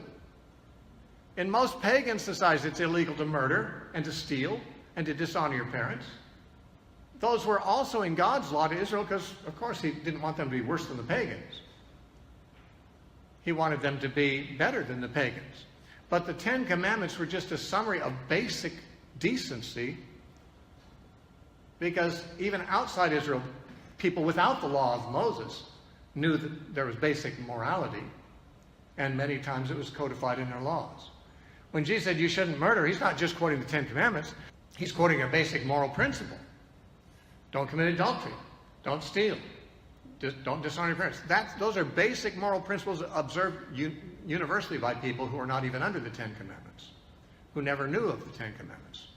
Speaker 1: In most pagan societies, it's illegal to murder and to steal and to dishonor your parents. Those were also in God's law to Israel because, of course, he didn't want them to be worse than the pagans. He wanted them to be better than the pagans. But the Ten Commandments were just a summary of basic decency because even outside Israel, people without the law of Moses knew that there was basic morality, and many times it was codified in their laws. When Jesus said you shouldn't murder, he's not just quoting the Ten Commandments. He's quoting a basic moral principle. Don't commit adultery. Don't steal. Don't dishonor your parents. Those are basic moral principles observed universally by people who are not even under the Ten Commandments, who never knew of the Ten Commandments.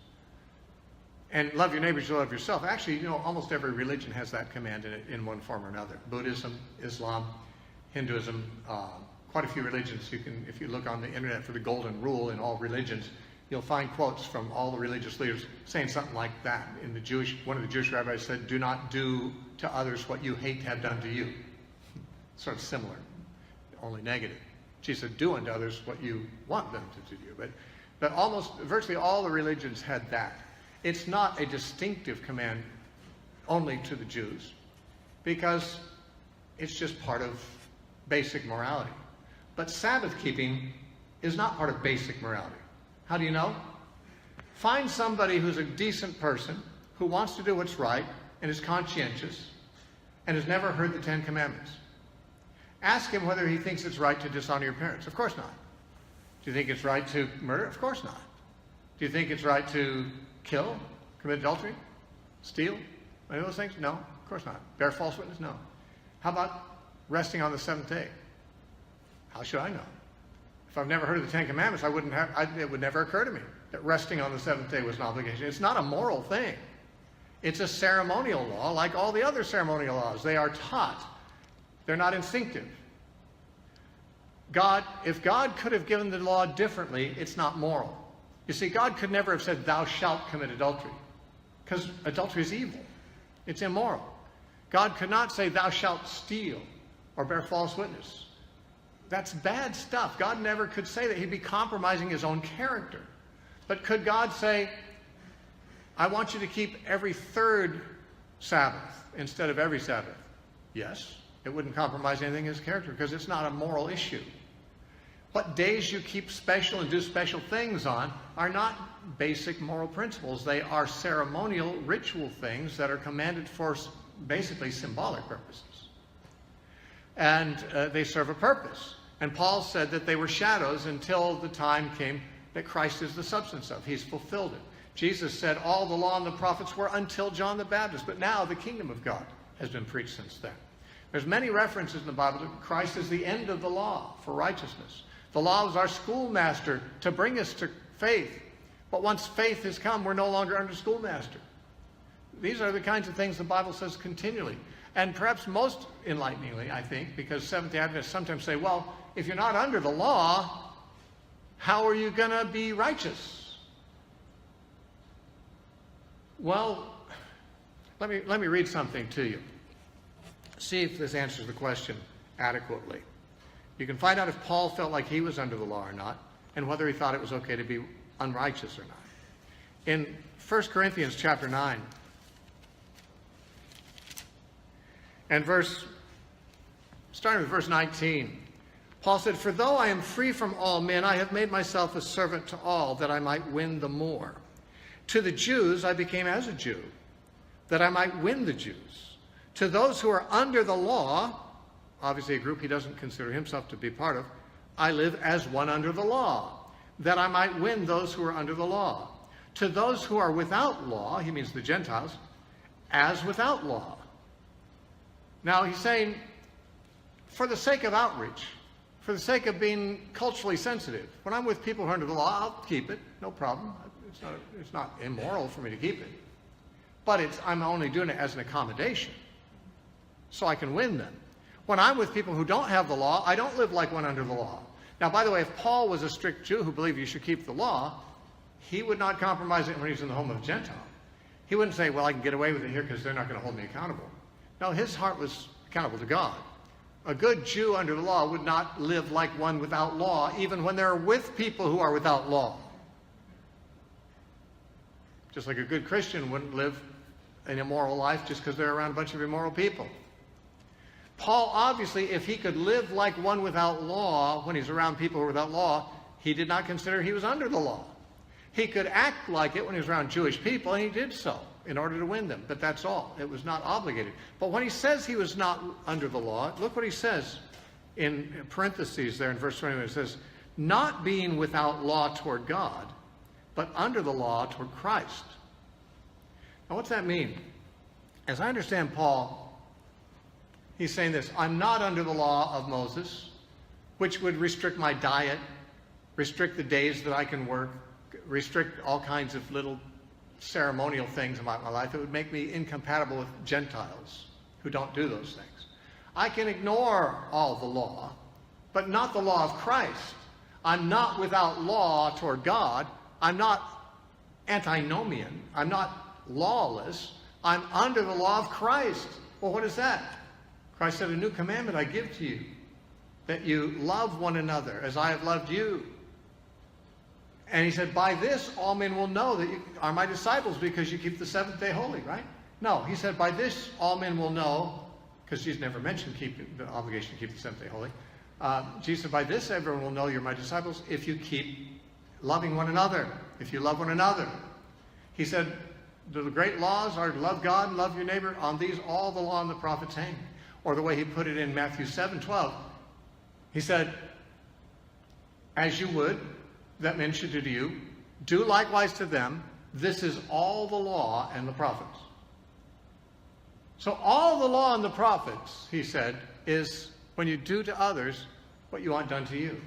Speaker 1: And love your neighbors, you love yourself. Actually, you know, almost every religion has that command in it in one form or another. Buddhism, Islam, Hinduism, quite a few religions. You can, if you look on the internet for the golden rule in all religions, you'll find quotes from all the religious leaders saying something like that. One of the Jewish rabbis said, do not do to others what you hate to have done to you. Sort of similar, only negative. Jesus said, do unto others what you want them to do. But virtually all the religions had that. It's not a distinctive command only to the Jews because it's just part of basic morality. But Sabbath keeping is not part of basic morality. How do you know? Find somebody who's a decent person, who wants to do what's right, and is conscientious, and has never heard the Ten Commandments. Ask him whether he thinks it's right to dishonor your parents. Of course not. Do you think it's right to murder? Of course not. Do you think it's right to kill, commit adultery, steal? Any of those things? No, of course not. Bear false witness? No. How about resting on the seventh day? How should I know? If I've never heard of the Ten Commandments, it would never occur to me that resting on the seventh day was an obligation. It's not a moral thing. It's a ceremonial law like all the other ceremonial laws. They are taught. They're not instinctive. If God could have given the law differently, it's not moral. You see, God could never have said, thou shalt commit adultery, because adultery is evil. It's immoral. God could not say, thou shalt steal or bear false witness. That's bad stuff. God never could say that. He'd be compromising his own character. But could God say, I want you to keep every third Sabbath instead of every Sabbath? Yes. It wouldn't compromise anything in his character because it's not a moral issue. What days you keep special and do special things on are not basic moral principles. They are ceremonial, ritual things that are commanded for basically symbolic purposes. And they serve a purpose. And Paul said that they were shadows until the time came that Christ is the substance of. He's fulfilled it. Jesus said all the law and the prophets were until John the Baptist. But now the kingdom of God has been preached since then. There's many references in the Bible that Christ is the end of the law for righteousness. The law is our schoolmaster to bring us to faith. But once faith has come, we're no longer under schoolmaster. These are the kinds of things the Bible says continually. And perhaps most enlighteningly, I think, because Seventh-day Adventists sometimes say, well, if you're not under the law, how are you going to be righteous? Well, let me read something to you. See if this answers the question adequately. You can find out if Paul felt like he was under the law or not, and whether he thought it was okay to be unrighteous or not. In 1 Corinthians chapter 9, and starting with verse 19, Paul said, "For though I am free from all men, I have made myself a servant to all, that I might win the more. To the Jews I became as a Jew, that I might win the Jews. To those who are under the law," obviously a group he doesn't consider himself to be part of, "I live as one under the law, that I might win those who are under the law. To those who are without law," he means the Gentiles, "as without law." Now he's saying, for the sake of outreach, for the sake of being culturally sensitive, when I'm with people who are under the law, I'll keep it, no problem. It's not immoral for me to keep it. But I'm only doing it as an accommodation, so I can win them. When I'm with people who don't have the law, I don't live like one under the law. Now, by the way, if Paul was a strict Jew who believed you should keep the law, he would not compromise it when he's in the home of a Gentile. He wouldn't say, well, I can get away with it here because they're not going to hold me accountable. No, his heart was accountable to God. A good Jew under the law would not live like one without law, even when they're with people who are without law. Just like a good Christian wouldn't live an immoral life just because they're around a bunch of immoral people. Paul, obviously, if he could live like one without law when he's around people who are without law, he did not consider he was under the law. He could act like it when he was around Jewish people, and he did so in order to win them. But that's all. It was not obligated. But when he says he was not under the law, look what he says in parentheses there in verse 21. It says, "Not being without law toward God, but under the law toward Christ." Now, what's that mean? As I understand Paul, he's saying this: I'm not under the law of Moses, which would restrict my diet, restrict the days that I can work, restrict all kinds of little ceremonial things about my life. It would make me incompatible with Gentiles who don't do those things. I can ignore all the law, but not the law of Christ. I'm not without law toward God. I'm not antinomian. I'm not lawless. I'm under the law of Christ. Well, what is that? Christ said, "A new commandment I give to you, that you love one another as I have loved you." And he said, "By this all men will know that you are my disciples, because you keep the seventh day holy," right? No, he said, "By this all men will know," because Jesus never mentioned the obligation to keep the seventh day holy. Jesus said, "By this everyone will know you're my disciples, if you keep loving one another, if you love one another." He said, the great laws are to love God and love your neighbor. On these all the law and the prophets hang. Or the way he put it in Matthew 7:12, he said, "As you would that men should do to you, do likewise to them. This is all the law and the prophets." So all the law and the prophets, he said, is when you do to others what you want done to you.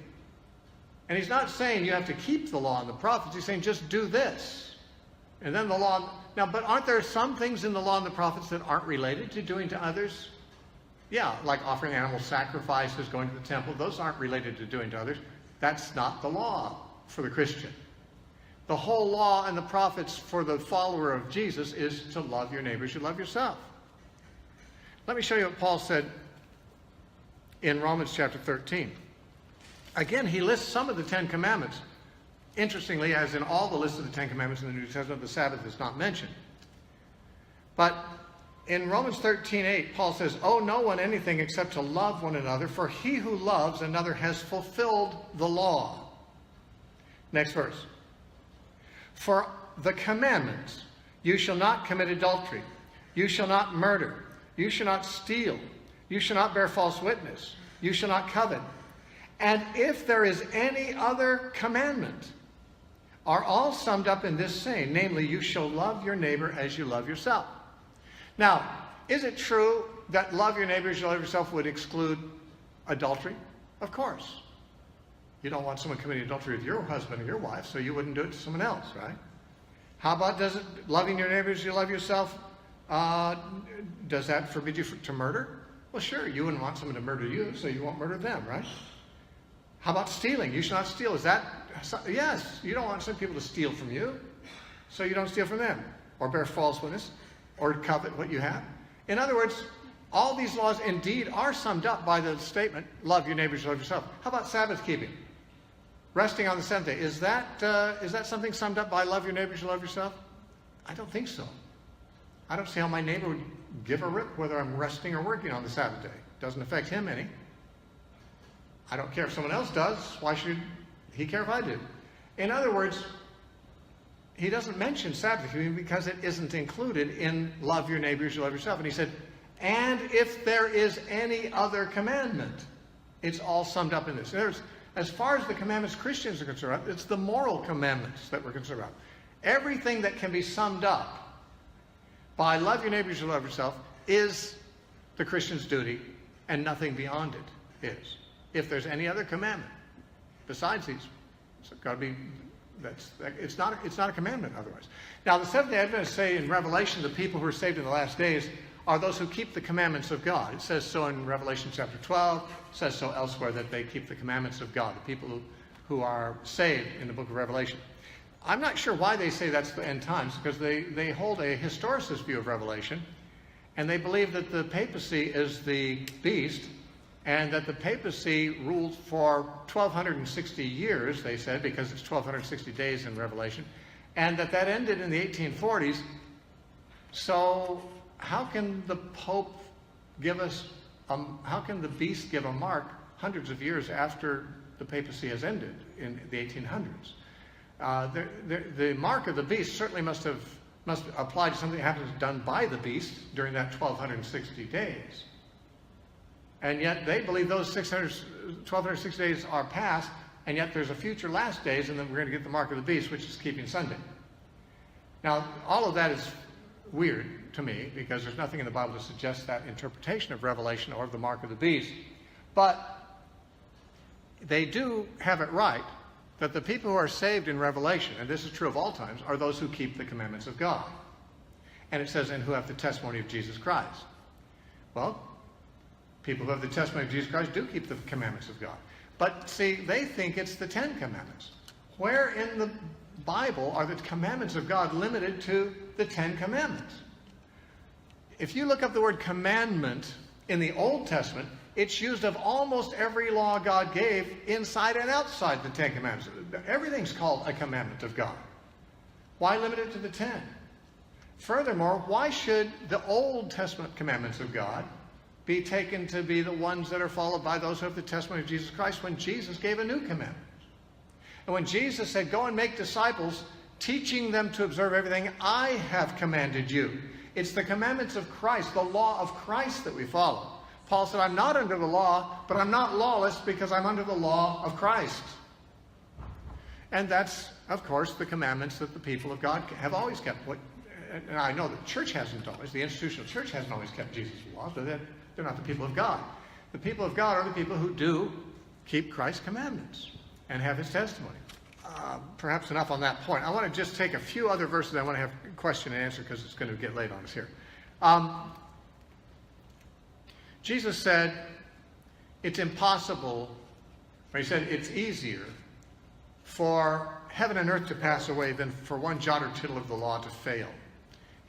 Speaker 1: And he's not saying you have to keep the law and the prophets. He's saying just do this. And then the law. Now, but aren't there some things in the law and the prophets that aren't related to doing to others? Yeah, like offering animal sacrifices, going to the temple. Those aren't related to doing to others. That's not the law for the Christian. The whole law and the prophets for the follower of Jesus is to love your neighbor as you love yourself. Let me show you what Paul said in Romans chapter 13. Again, he lists some of the Ten Commandments. Interestingly, as in all the lists of the Ten Commandments in the New Testament, the Sabbath is not mentioned. But in Romans 13:8, Paul says, "Owe no one anything except to love one another, for he who loves another has fulfilled the law." Next verse. "For the commandments, you shall not commit adultery, you shall not murder, you shall not steal, you shall not bear false witness, you shall not covet. And if there is any other commandment, are all summed up in this saying, namely, you shall love your neighbor as you love yourself." Now, is it true that love your neighbor as you love yourself would exclude adultery? Of course. You don't want someone committing adultery with your husband or your wife, so you wouldn't do it to someone else, right? How about loving your neighbor as you love yourself, does that forbid you to murder? Well, sure, you wouldn't want someone to murder you, so you won't murder them, right? How about stealing? You shall not steal. Is that? Yes, you don't want some people to steal from you, so you don't steal from them. Or bear false witness, or covet what you have. In other words, All these laws indeed are summed up by the statement, love your neighbors, love yourself. How about Sabbath keeping? Resting on the seventh day. Is that something summed up by love your neighbors, love yourself? I don't think so. I don't see how my neighbor would give a rip whether I'm resting or working on the Sabbath day. Doesn't affect him any. I don't care if someone else does. Why should he care if I do? In other words, he doesn't mention Sabbath keeping because it isn't included in love your neighbors, love yourself. And he said, and if there is any other commandment, it's all summed up in this. As far as the commandments Christians are concerned, it's the moral commandments that we're concerned about. Everything that can be summed up by love your neighbors, love yourself is the Christian's duty, and nothing beyond it is. If there's any other commandment besides these, it's got to be. It's not a commandment otherwise. Now, the Seventh-day Adventists say in Revelation, the people who are saved in the last days are those who keep the commandments of God. It says so in Revelation chapter 12. It says so elsewhere that they keep the commandments of God, the people who are saved in the book of Revelation. I'm not sure why they say that's the end times, because they hold a historicist view of Revelation, and they believe that the papacy is the beast, and that the papacy ruled for 1,260 years, they said, because it's 1,260 days in Revelation, and that ended in the 1840s. So how can the Pope give us, how can the beast give a mark hundreds of years after the papacy has ended in the 1800s? The mark of the beast certainly must apply to something that happens done by the beast during that 1,260 days. And yet they believe those 1,260 days are past, and yet there's a future last days, and then we're going to get the mark of the beast, which is keeping Sunday. Now, all of that is weird to me, because there's nothing in the Bible to suggest that interpretation of Revelation or of the mark of the beast. But they do have it right that the people who are saved in Revelation, and this is true of all times, are those who keep the commandments of God. And it says, and who have the testimony of Jesus Christ. Well, people who have the testimony of Jesus Christ do keep the commandments of God. But see, they think it's the Ten Commandments. Where in the Bible are the commandments of God limited to the Ten Commandments? If you look up the word commandment in the Old Testament, it's used of almost every law God gave inside and outside the Ten Commandments. Everything's called a commandment of God. Why limit it to the 10? Furthermore, why should the Old Testament commandments of God be taken to be the ones that are followed by those who have the testimony of Jesus Christ when Jesus gave a new commandment? And when Jesus said, go and make disciples, teaching them to observe everything I have commanded you. It's the commandments of Christ, the law of Christ that we follow. Paul said, I'm not under the law, but I'm not lawless because I'm under the law of Christ. And that's, of course, the commandments that the people of God have always kept. And I know the church hasn't always, the institutional church hasn't always kept Jesus' laws, but they're not the people of God. The people of God are the people who do keep Christ's commandments and have his testimony. Perhaps enough on that point. I want to just take a few other verses I want to have question and answer because it's going to get late on us here. Jesus said, it's impossible, or he said it's easier for heaven and earth to pass away than for one jot or tittle of the law to fail.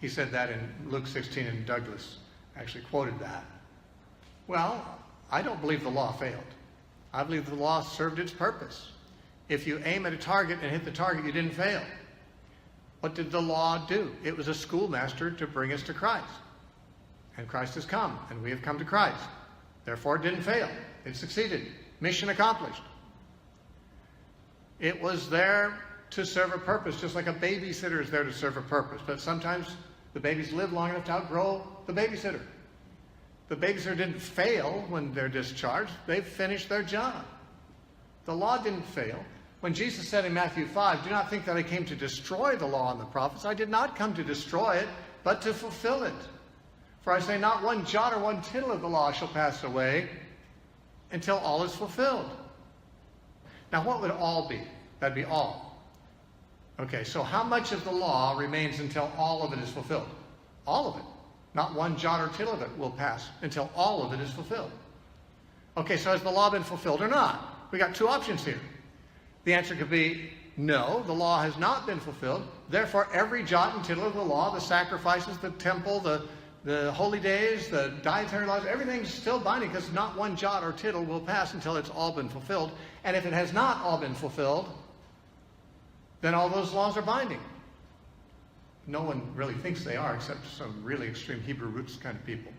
Speaker 1: He said that in Luke 16, and Douglas actually quoted that. Well, I don't believe the law failed. I believe the law served its purpose. If you aim at a target and hit the target, you didn't fail. What did the law do? It was a schoolmaster to bring us to Christ. And Christ has come, and we have come to Christ. Therefore, it didn't fail. It succeeded. Mission accomplished. It was there to serve a purpose, just like a babysitter is there to serve a purpose. But sometimes the babies live long enough to outgrow the babysitter. The babysitter didn't fail when they're discharged. They've finished their job. The law didn't fail. When Jesus said in Matthew 5, do not think that I came to destroy the law and the prophets. I did not come to destroy it, but to fulfill it. For I say, not one jot or one tittle of the law shall pass away until all is fulfilled. Now, what would all be? That'd be all. Okay, so how much of the law remains until all of it is fulfilled? All of it. Not one jot or tittle of it will pass until all of it is fulfilled. Okay, so has the law been fulfilled or not? We got two options here. The answer could be no, the law has not been fulfilled. Therefore, every jot and tittle of the law, the sacrifices, the temple, the the holy days, the dietary laws, everything's still binding because not one jot or tittle will pass until it's all been fulfilled. And if it has not all been fulfilled, then all those laws are binding. No one really thinks they are, except some really extreme Hebrew roots kind of people.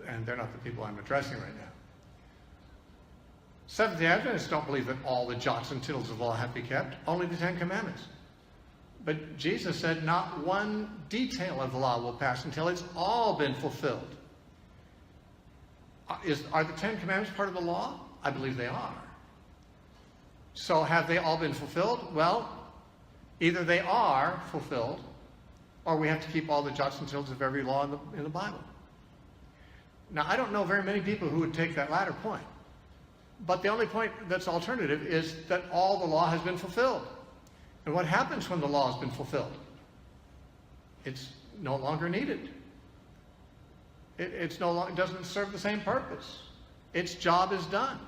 Speaker 1: And they're not the people I'm addressing right now. Seventh-day Adventists don't believe that all the jots and tittles of law have to be kept, only the Ten Commandments. But Jesus said not one detail of the law will pass until it's all been fulfilled. Are the Ten Commandments part of the law? I believe they are. So have they all been fulfilled? Well, either they are fulfilled, or we have to keep all the jots and tittles of every law in the Bible. Now, I don't know very many people who would take that latter point. But the only point that's alternative is that all the law has been fulfilled. And what happens when the law has been fulfilled? It's no longer needed. It doesn't serve the same purpose. Its job is done.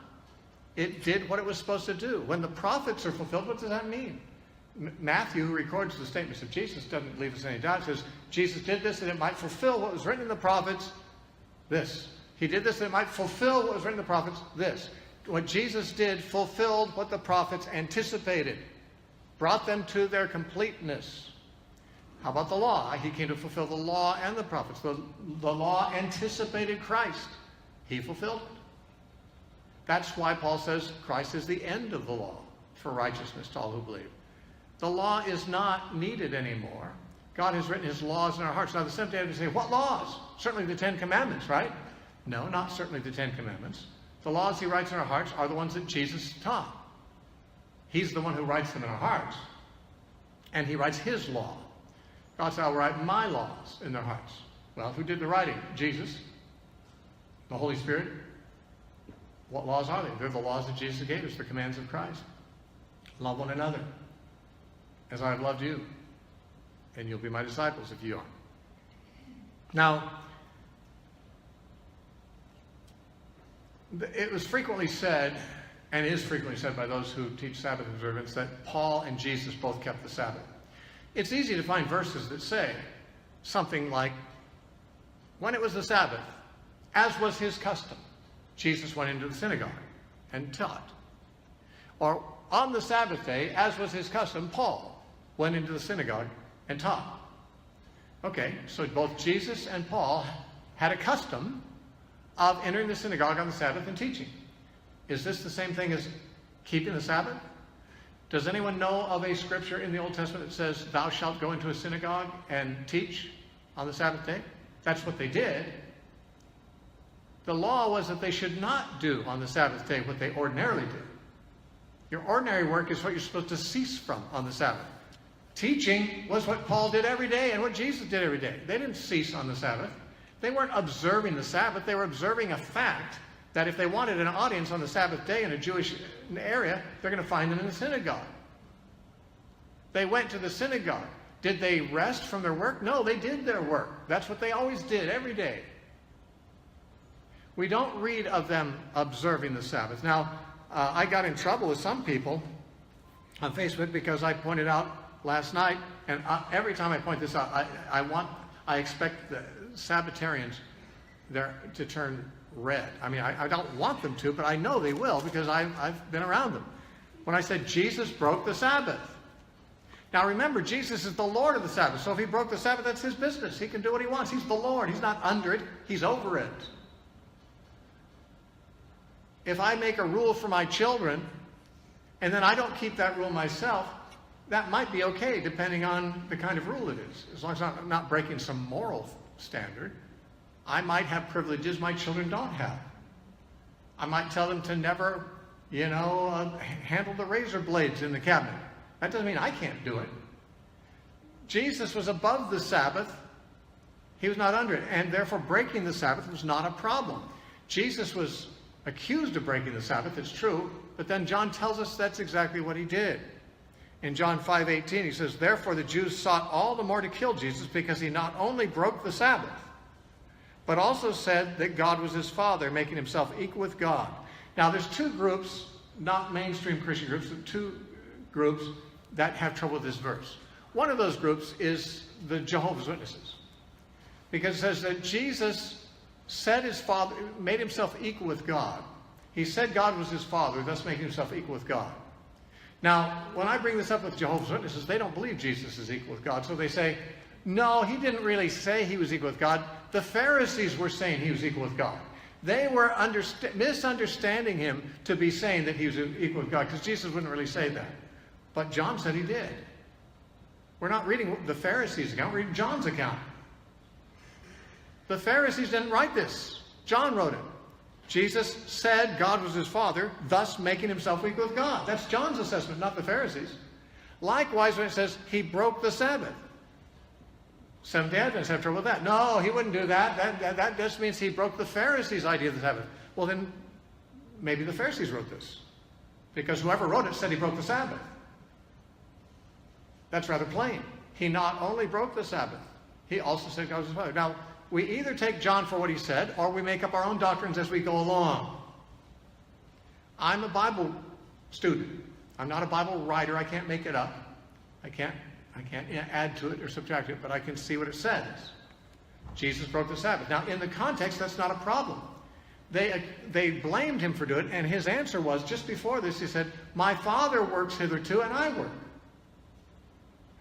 Speaker 1: It did what it was supposed to do. When the prophets are fulfilled, what does that mean? Matthew, who records the statements of Jesus, doesn't leave us any doubt. It says, Jesus did this that it might fulfill what was written in the prophets, this. He did this that it might fulfill what was written in the prophets, this. What Jesus did fulfilled what the prophets anticipated, brought them to their completeness. How about the law? He came to fulfill the law and the prophets. The law anticipated Christ. He fulfilled it. That's why Paul says Christ is the end of the law for righteousness to all who believe. The law is not needed anymore. God has written his laws in our hearts. Now the Seventh-day Adventists say, what laws? Certainly the Ten Commandments, right? No, not certainly the Ten Commandments. The laws he writes in our hearts are the ones that Jesus taught. He's the one who writes them in our hearts. And he writes his law. God said, I'll write my laws in their hearts. Well, who did the writing? Jesus. The Holy Spirit. What laws are they? They're the laws that Jesus gave us, the commands of Christ. Love one another as I have loved you. And you'll be my disciples if you are. Now, it was frequently said, and is frequently said by those who teach Sabbath observance, that Paul and Jesus both kept the Sabbath. It's easy to find verses that say something like, when it was the Sabbath, as was his custom, Jesus went into the synagogue and taught. Or on the Sabbath day, as was his custom, Paul went into the synagogue and taught. Okay, so both Jesus and Paul had a custom of entering the synagogue on the Sabbath and teaching. Is this the same thing as keeping the Sabbath? Does anyone know of a scripture in the Old Testament that says, thou shalt go into a synagogue and teach on the Sabbath day? That's what they did. The law was that they should not do on the Sabbath day what they ordinarily do. Your ordinary work is what you're supposed to cease from on the Sabbath. Teaching was what Paul did every day and what Jesus did every day. They didn't cease on the Sabbath. They weren't observing the Sabbath. They were observing a fact that if they wanted an audience on the Sabbath day in a Jewish area, they're going to find them in the synagogue. They went to the synagogue. Did they rest from their work? No, they did their work. That's what they always did every day. We don't read of them observing the Sabbath. Now, I got in trouble with some people on Facebook because I pointed out last night, and every time I point this out, I expect the Sabbatarians to turn red. I mean, I don't want them to, but I know they will because I've been around them. When I said Jesus broke the Sabbath. Now remember, Jesus is the Lord of the Sabbath. So if he broke the Sabbath, that's his business. He can do what he wants. He's the Lord. He's not under it. He's over it. If I make a rule for my children, and then I don't keep that rule myself, that might be okay, depending on the kind of rule it is. As long as I'm not breaking some moral standard. I might have privileges my children don't have. I might tell them to never, handle the razor blades in the cabinet. That doesn't mean I can't do it. Jesus was above the Sabbath. He was not under it. And therefore, breaking the Sabbath was not a problem. Jesus was accused of breaking the Sabbath, it's true. But then John tells us that's exactly what he did. In John 5:18, he says, therefore the Jews sought all the more to kill Jesus because he not only broke the Sabbath, but also said that God was his Father, making himself equal with God. Now, there's two groups, not mainstream Christian groups, but two groups that have trouble with this verse. One of those groups is the Jehovah's Witnesses. Because it says that Jesus said his Father, made himself equal with God. He said God was his Father, thus making himself equal with God. Now, when I bring this up with Jehovah's Witnesses, they don't believe Jesus is equal with God. So they say, no, he didn't really say he was equal with God. The Pharisees were saying he was equal with God. They were misunderstanding him to be saying that he was equal with God, because Jesus wouldn't really say that. But John said he did. We're not reading the Pharisees' account, we're reading John's account. The Pharisees didn't write this. John wrote it. Jesus said God was his Father, thus making himself equal with God. That's John's assessment, not the Pharisees. Likewise, when it says he broke the Sabbath, Seventh-day Adventists have trouble with that. No, he wouldn't do that. That just means he broke the Pharisees' idea of the Sabbath. Well, then maybe the Pharisees wrote this, because whoever wrote it said he broke the Sabbath. That's rather plain. He not only broke the Sabbath, he also said God was his Father. Now, we either take John for what he said, or we make up our own doctrines as we go along. I'm a Bible student. I'm not a Bible writer. I can't make it up. I can't add to it or subtract it, but I can see what it says. Jesus broke the Sabbath. Now, in the context, that's not a problem. They blamed him for doing it, and his answer was, just before this, he said, my Father works hitherto, and I work.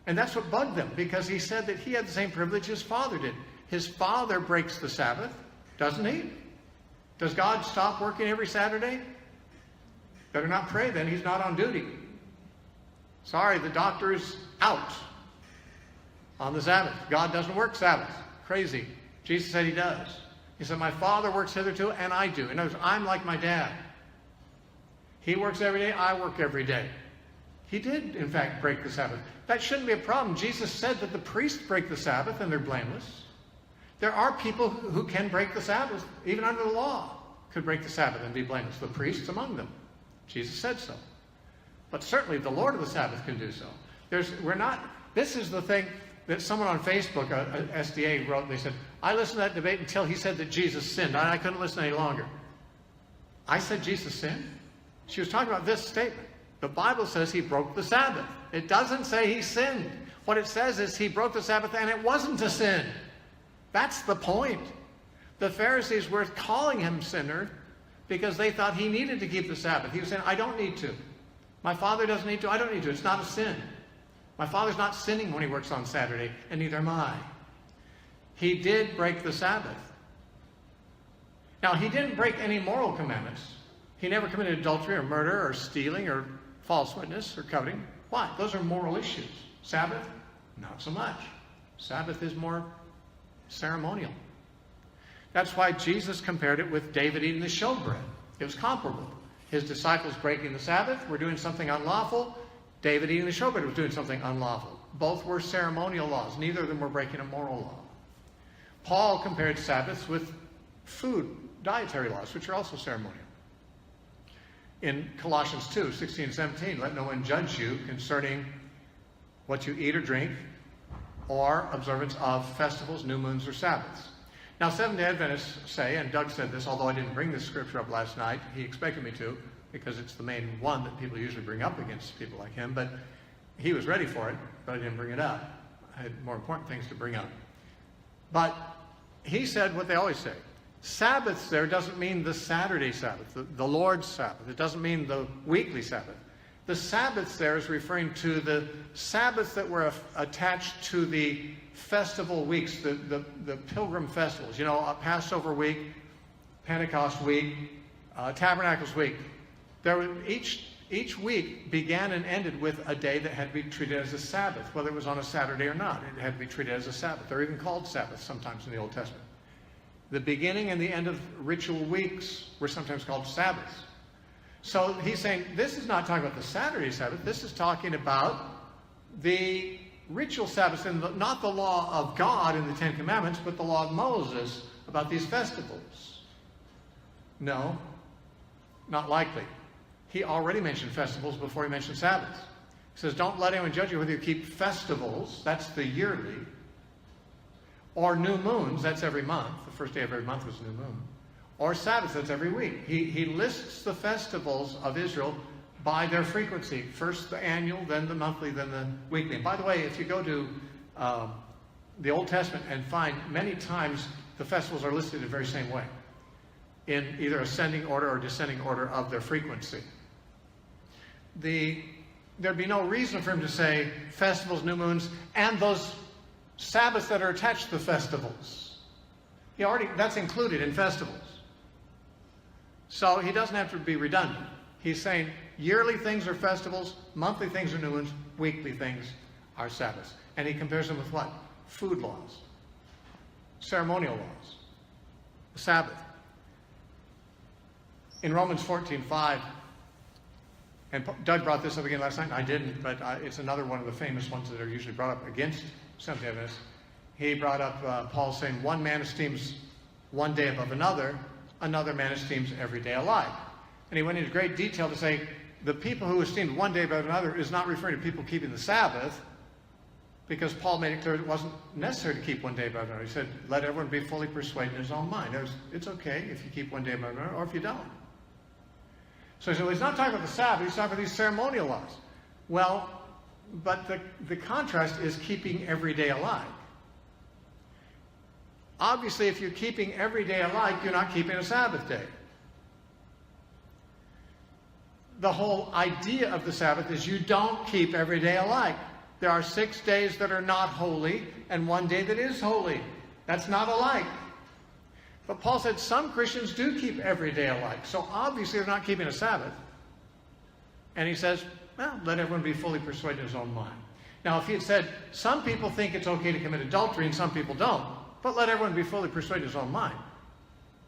Speaker 1: And that's what bugged them, because he said that he had the same privilege his Father did. His Father breaks the Sabbath, doesn't he? Does God stop working every Saturday? Better not pray then, he's not on duty. Sorry, the doctor is out on the Sabbath. God doesn't work Sabbath. Crazy. Jesus said he does. He said, my Father works hitherto, and I do. In other words, I'm like my dad. He works every day, I work every day. He did, in fact, break the Sabbath. That shouldn't be a problem. Jesus said that the priests break the Sabbath, and they're blameless. There are people who can break the Sabbath, even under the law, could break the Sabbath and be blameless. The priests among them. Jesus said so. But certainly the Lord of the Sabbath can do so. This is the thing that someone on Facebook, a SDA, wrote. They said, I listened to that debate until he said that Jesus sinned. I couldn't listen any longer. I said Jesus sinned? She was talking about this statement. The Bible says he broke the Sabbath. It doesn't say he sinned. What it says is he broke the Sabbath and it wasn't a sin. That's the point. The Pharisees were calling him sinner because they thought he needed to keep the Sabbath. He was saying, I don't need to. My Father doesn't need to. I don't need to. It's not a sin. My Father's not sinning when he works on Saturday, and neither am I. He did break the Sabbath. Now, he didn't break any moral commandments. He never committed adultery or murder or stealing or false witness or coveting. Why? Those are moral issues. Sabbath? Not so much. Sabbath is more ceremonial. That's why Jesus compared it with David eating the showbread. It was comparable. His disciples breaking the Sabbath were doing something unlawful. David eating the showbread was doing something unlawful. Both were ceremonial laws. Neither of them were breaking a moral law. Paul compared Sabbaths with food, dietary laws, which are also ceremonial. In Colossians 2, 16 and 17, let no one judge you concerning what you eat or drink, or observance of festivals, new moons, or Sabbaths. Now, Seventh-day Adventists say, and Doug said this, although I didn't bring this scripture up last night, he expected me to, because it's the main one that people usually bring up against people like him, but he was ready for it, but I didn't bring it up. I had more important things to bring up. But he said what they always say. Sabbaths there doesn't mean the Saturday Sabbath, the Lord's Sabbath. It doesn't mean the weekly Sabbath. The Sabbaths there is referring to the Sabbaths that were attached to the festival weeks, the pilgrim festivals. You know, Passover week, Pentecost week, Tabernacles week. Each week began and ended with a day that had to be treated as a Sabbath, whether it was on a Saturday or not. It had to be treated as a Sabbath. They're even called Sabbaths sometimes in the Old Testament. The beginning and the end of ritual weeks were sometimes called Sabbaths. So he's saying this is not talking about the Saturday Sabbath. This is talking about the ritual Sabbaths, and not the law of God in the Ten Commandments, but the law of Moses about these festivals. No, not likely. He already mentioned festivals before he mentioned Sabbaths. He says, don't let anyone judge you whether you keep festivals, that's the yearly, or new moons, that's every month. The first day of every month was a new moon. Or Sabbaths, that's every week. He lists the festivals of Israel by their frequency. First the annual, then the monthly, then the weekly. And by the way, if you go to the Old Testament and find many times the festivals are listed in the very same way, in either ascending order or descending order of their frequency. There'd be no reason for him to say festivals, new moons, and those Sabbaths that are attached to the festivals. That's included in festivals. So he doesn't have to be redundant. He's saying yearly things are festivals, monthly things are new moons, weekly things are Sabbaths. And he compares them with what? Food laws, ceremonial laws, the Sabbath. In Romans 14:5, and Doug brought this up again last night, and I didn't, but it's another one of the famous ones that are usually brought up against Seventh-day Adventists. He brought up Paul saying, one man esteems one day above another, another man esteems every day alike. And he went into great detail to say the people who esteemed one day above another is not referring to people keeping the Sabbath, because Paul made it clear it wasn't necessary to keep one day above another. He said, let everyone be fully persuaded in his own mind. It's okay if you keep one day above another or if you don't. So he said, well, he's not talking about the Sabbath, he's talking about these ceremonial laws. Well, but the contrast is keeping every day alike. Obviously, if you're keeping every day alike, you're not keeping a Sabbath day. The whole idea of the Sabbath is you don't keep every day alike. There are 6 days that are not holy and 1 day that is holy. That's not alike. But Paul said some Christians do keep every day alike. So obviously they're not keeping a Sabbath. And he says, well, let everyone be fully persuaded in his own mind. Now, if he had said, some people think it's okay to commit adultery and some people don't, but let everyone be fully persuaded in his own mind,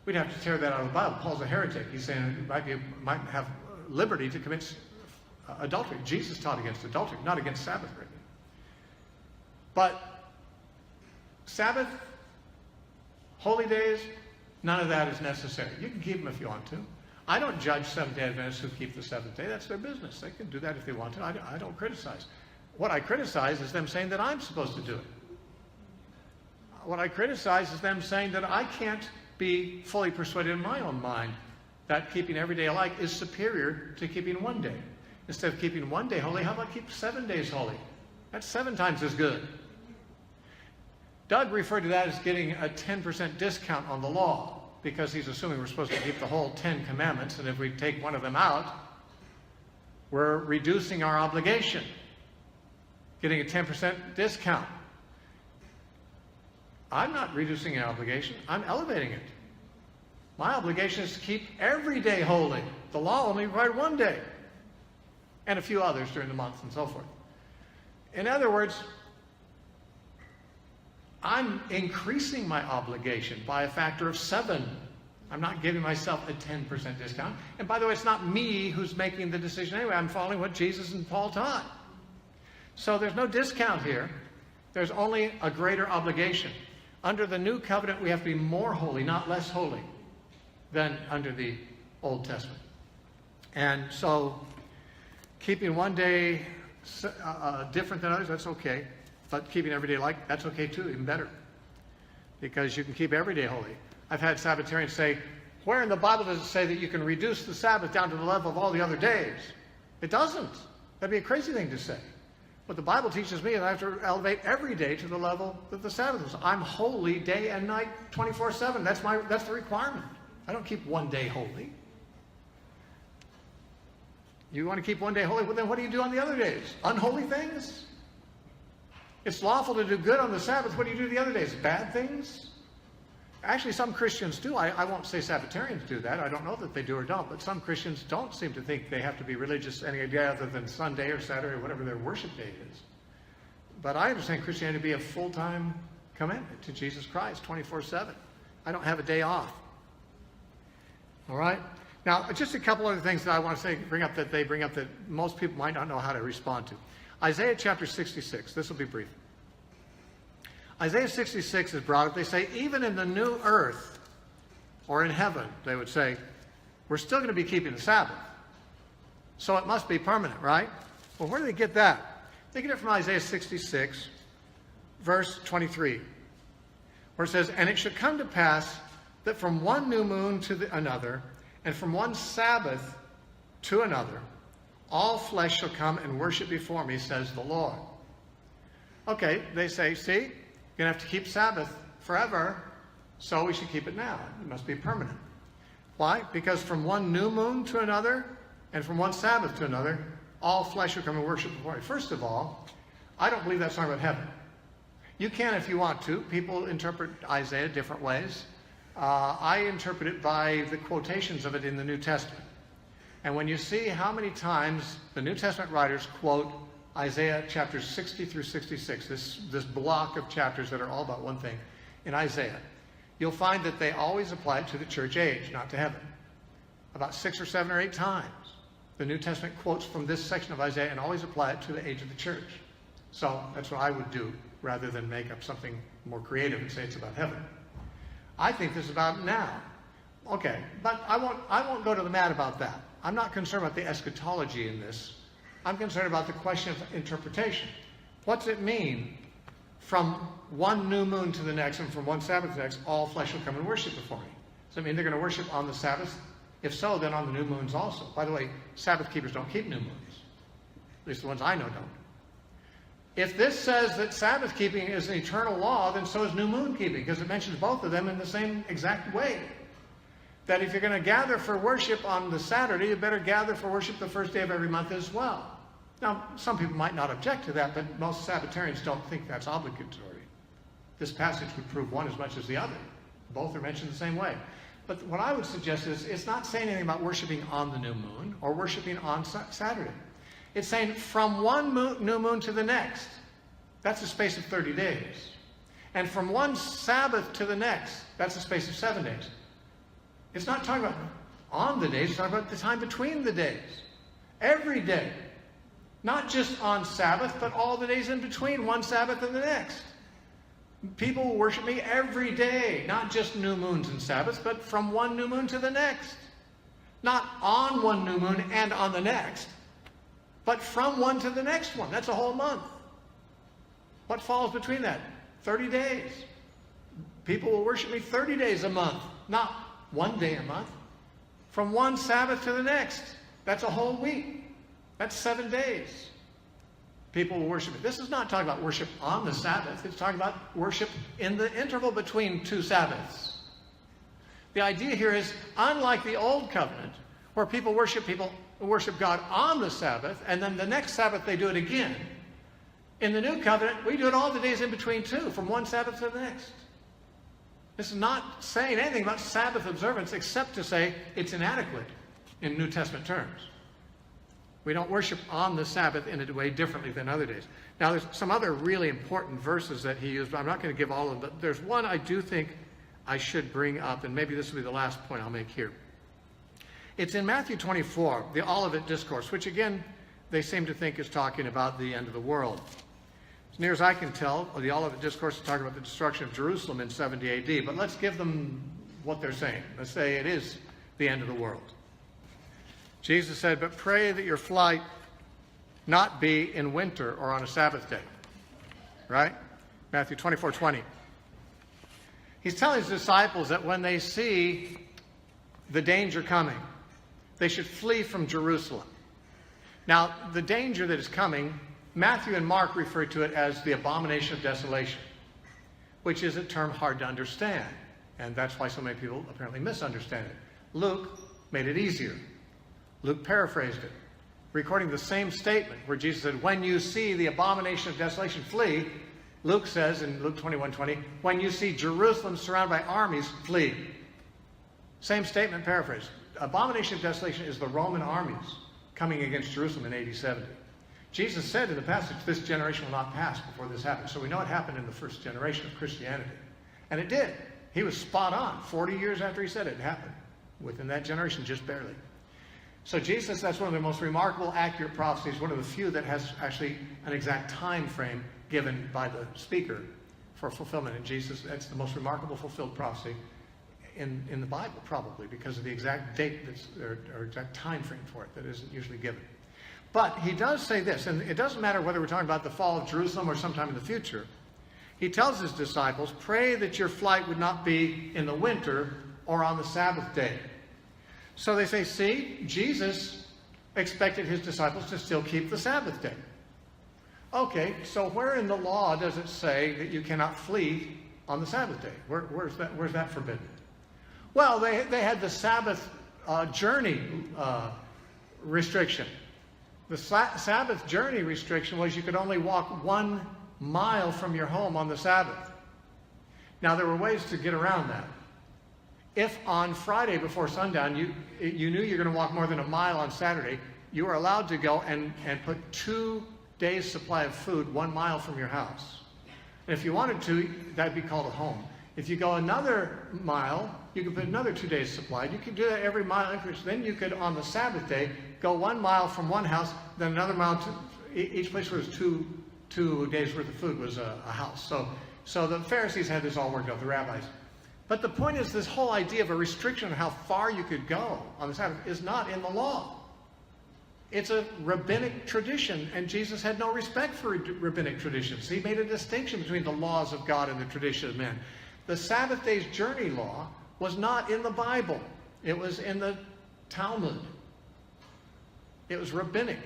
Speaker 1: we'd have to tear that out of the Bible. Paul's a heretic. He's saying you might have liberty to commit adultery. Jesus taught against adultery, not against Sabbath breaking. But Sabbath, holy days, none of that is necessary. You can keep them if you want to. I don't judge Seventh-day Adventists who keep the seventh day. That's their business. They can do that if they want to. I don't criticize. What I criticize is them saying that I'm supposed to do it. What I criticize is them saying that I can't be fully persuaded in my own mind that keeping every day alike is superior to keeping 1 day. Instead of keeping 1 day holy, how about keep 7 days holy? That's 7 times as good. Doug referred to that as getting a 10% discount on the law, because he's assuming we're supposed to keep the whole 10 commandments, and if we take one of them out, we're reducing our obligation, getting a 10% discount. I'm not reducing an obligation, I'm elevating it. My obligation is to keep every day holy. The law only required 1 day, and a few others during the month and so forth. In other words, I'm increasing my obligation by a factor of 7. I'm not giving myself a 10% discount. And by the way, it's not me who's making the decision anyway. I'm following what Jesus and Paul taught. So there's no discount here. There's only a greater obligation. Under the new covenant, we have to be more holy, not less holy, than under the Old Testament. And so keeping 1 day different than others, that's okay. But keeping every day alike, that's okay too, even better. Because you can keep every day holy. I've had Sabbatarians say, where in the Bible does it say that you can reduce the Sabbath down to the level of all the other days? It doesn't. That'd be a crazy thing to say. What the Bible teaches me is I have to elevate every day to the level that the Sabbath is. I'm holy day and night, 24/7. That's the requirement. I don't keep 1 day holy. You want to keep 1 day holy? Well, then what do you do on the other days? Unholy things? It's lawful to do good on the Sabbath. What do you do the other days? Bad things? Actually, some Christians do. I won't say Sabbatarians do that. I don't know that they do or don't. But some Christians don't seem to think they have to be religious any day other than Sunday or Saturday or whatever their worship day is. But I understand Christianity to be a full-time commitment to Jesus Christ, 24/7. I don't have a day off. All right? Now, just a couple other things that I want to bring up that most people might not know how to respond to. Isaiah chapter 66. This will be brief. Isaiah 66 is brought up. They say, even in the new earth, or in heaven, they would say, we're still going to be keeping the Sabbath. So it must be permanent, right? Well, where do they get that? They get it from Isaiah 66, verse 23, where it says, and it should come to pass that from one new moon to another, and from one Sabbath to another, all flesh shall come and worship before me, says the Lord. Okay, they say, see, going to have to keep Sabbath forever, so we should keep it now. It must be permanent. Why? Because from one new moon to another, and from one Sabbath to another, all flesh will come and worship before me. First of all, I don't believe that's talking about heaven. You can if you want to. People interpret Isaiah different ways. I interpret it by the quotations of it in the New Testament. And when you see how many times the New Testament writers quote Isaiah chapters 60 through 66, this block of chapters that are all about one thing in Isaiah, you'll find that they always apply it to the church age, not to heaven. About 6 or 7 or 8 times, the New Testament quotes from this section of Isaiah and always apply it to the age of the church. So that's what I would do, rather than make up something more creative and say it's about heaven. I think this is about now. Okay, but I won't go to the mat about that. I'm not concerned about the eschatology in this. I'm concerned about the question of interpretation. What's it mean? From one new moon to the next and from one Sabbath to the next, all flesh will come and worship before me. Does that mean they're going to worship on the Sabbath? If so, then on the new moons also. By the way, Sabbath keepers don't keep new moons. At least the ones I know don't. If this says that Sabbath keeping is an eternal law, then so is new moon keeping, because it mentions both of them in the same exact way. That if you're going to gather for worship on the Saturday, you better gather for worship the first day of every month as well. Now, some people might not object to that, but most Sabbatarians don't think that's obligatory. This passage would prove one as much as the other. Both are mentioned the same way. But what I would suggest is it's not saying anything about worshiping on the new moon or worshiping on Saturday. It's saying from one new moon to the next. That's a space of 30 days. And from one Sabbath to the next, that's a space of 7 days. It's not talking about on the days, it's talking about the time between the days. Every day. Not just on Sabbath, but all the days in between one Sabbath and the next. People will worship me every day, not just new moons and Sabbaths, but from one new moon to the next. Not on one new moon and on the next, but from one to the next one. That's a whole month. What falls between that? 30 days. People will worship me 30 days a month, not one day a month. From one Sabbath to the next. That's a whole week. That's 7 days. People will worship me. This is not talking about worship on the Sabbath. It's talking about worship in the interval between 2 Sabbaths. The idea here is, unlike the Old Covenant, where people worship God on the Sabbath, and then the next Sabbath they do it again. In the New Covenant, we do it all the days in between too, from one Sabbath to the next. This is not saying anything about Sabbath observance except to say it's inadequate in New Testament terms. We don't worship on the Sabbath in a way differently than other days. Now, there's some other really important verses that he used, but I'm not going to give all of them. But there's one I do think I should bring up, and maybe this will be the last point I'll make here. It's in Matthew 24, the Olivet Discourse, which again, they seem to think is talking about the end of the world. As near as I can tell, the Olivet Discourse is talking about the destruction of Jerusalem in 70 AD, but let's give them what they're saying. Let's say it is the end of the world. Jesus said, but pray that your flight not be in winter or on a Sabbath day. Right? Matthew 24:20. He's telling his disciples that when they see the danger coming, they should flee from Jerusalem. Now, the danger that is coming, Matthew and Mark refer to it as the abomination of desolation, which is a term hard to understand. And that's why so many people apparently misunderstand it. Luke made it easier. Luke paraphrased it, recording the same statement where Jesus said, when you see the abomination of desolation, flee. Luke says in Luke 21:20, when you see Jerusalem surrounded by armies, flee. Same statement paraphrased. Abomination of desolation is the Roman armies coming against Jerusalem in AD 70. Jesus said in the passage, this generation will not pass before this happens. So we know it happened in the first generation of Christianity. And it did. He was spot on. 40 years after he said it, it happened. Within that generation, just barely. So Jesus, that's one of the most remarkable, accurate prophecies, one of the few that has actually an exact time frame given by the speaker for fulfillment. And Jesus, that's the most remarkable fulfilled prophecy in the Bible, probably, because of the exact date or exact time frame for it that isn't usually given. But he does say this, and it doesn't matter whether we're talking about the fall of Jerusalem or sometime in the future. He tells his disciples, pray that your flight would not be in the winter or on the Sabbath day. So they say, see, Jesus expected his disciples to still keep the Sabbath day. Okay, so where in the law does it say that you cannot flee on the Sabbath day? Where's that forbidden? Well, they had the Sabbath journey restriction. The Sabbath journey restriction was you could only walk 1 mile from your home on the Sabbath. Now, there were ways to get around that. If on Friday before sundown you knew you were going to walk more than 1 mile on Saturday, you were allowed to go and put 2 days' supply of food 1 mile from your house. And if you wanted to, that'd be called a home. If you go another mile, you could put another 2 days' supply. You could do that every mile increase. Then you could, on the Sabbath day, go 1 mile from one house, then another mile to each place where there's two days' worth of food was a house. So the Pharisees had this all worked out, the rabbis. But the point is, this whole idea of a restriction on how far you could go on the Sabbath is not in the law. It's a rabbinic tradition, and Jesus had no respect for rabbinic traditions. He made a distinction between the laws of God and the tradition of men. The Sabbath day's journey law was not in the Bible. It was in the Talmud. It was rabbinic.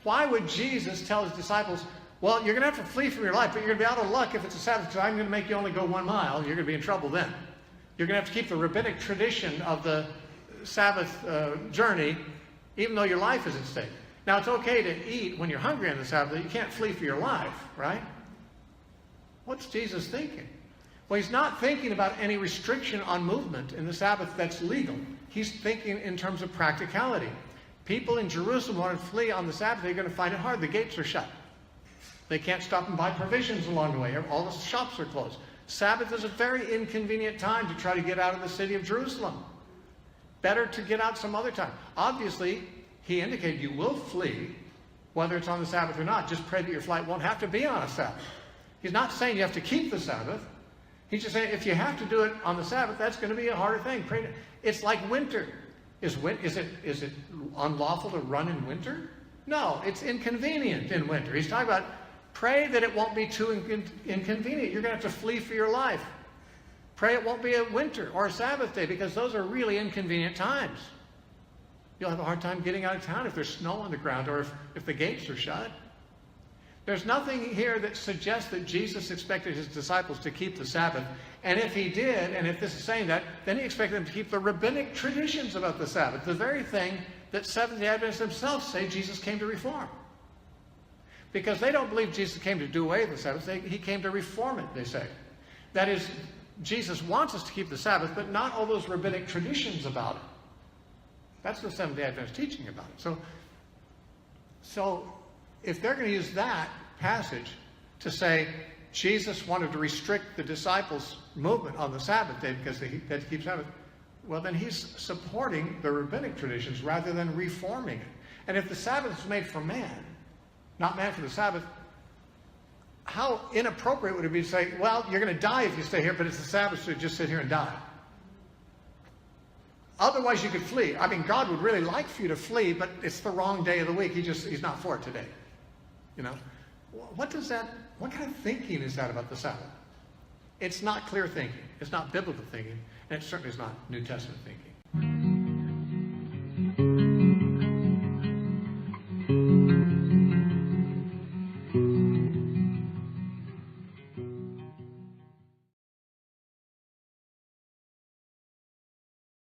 Speaker 1: Why would Jesus tell his disciples, well, you're going to have to flee from your life, but you're going to be out of luck if it's a Sabbath, because I'm going to make you only go 1 mile. You're going to be in trouble then. You're going to have to keep the rabbinic tradition of the Sabbath journey, even though your life is at stake. Now, it's okay to eat when you're hungry on the Sabbath, but you can't flee for your life, right? What's Jesus thinking? Well, he's not thinking about any restriction on movement in the Sabbath that's legal. He's thinking in terms of practicality. People in Jerusalem want to flee on the Sabbath. They're going to find it hard. The gates are shut. They can't stop and buy provisions along the way. All the shops are closed. Sabbath is a very inconvenient time to try to get out of the city of Jerusalem. Better to get out some other time. Obviously, he indicated you will flee, whether it's on the Sabbath or not. Just pray that your flight won't have to be on a Sabbath. He's not saying you have to keep the Sabbath. He's just saying if you have to do it on the Sabbath, that's going to be a harder thing. It's like winter. Is it unlawful to run in winter? No, it's inconvenient in winter. He's talking about pray that it won't be too inconvenient. You're going to have to flee for your life. Pray it won't be a winter or a Sabbath day, because those are really inconvenient times. You'll have a hard time getting out of town if there's snow on the ground or if the gates are shut. There's nothing here that suggests that Jesus expected his disciples to keep the Sabbath. And if he did, and if this is saying that, then he expected them to keep the rabbinic traditions about the Sabbath, the very thing that Seventh-day Adventists themselves say Jesus came to reform. Because they don't believe Jesus came to do away with the Sabbath. He came to reform it, they say. That is, Jesus wants us to keep the Sabbath, but not all those rabbinic traditions about it. That's the Seventh-day Adventist teaching about it. So if they're going to use that passage to say Jesus wanted to restrict the disciples' movement on the Sabbath day because they had to keep Sabbath, well, then he's supporting the rabbinic traditions rather than reforming it. And if the Sabbath is made for man, not man for the Sabbath, how inappropriate would it be to say, well, you're going to die if you stay here, but it's the Sabbath, so just sit here and die. Otherwise, you could flee. I mean, God would really like for you to flee, but it's the wrong day of the week. He's not for it today. You know, what kind of thinking is that about the Sabbath? It's not clear thinking. It's not biblical thinking, and it certainly is not New Testament thinking.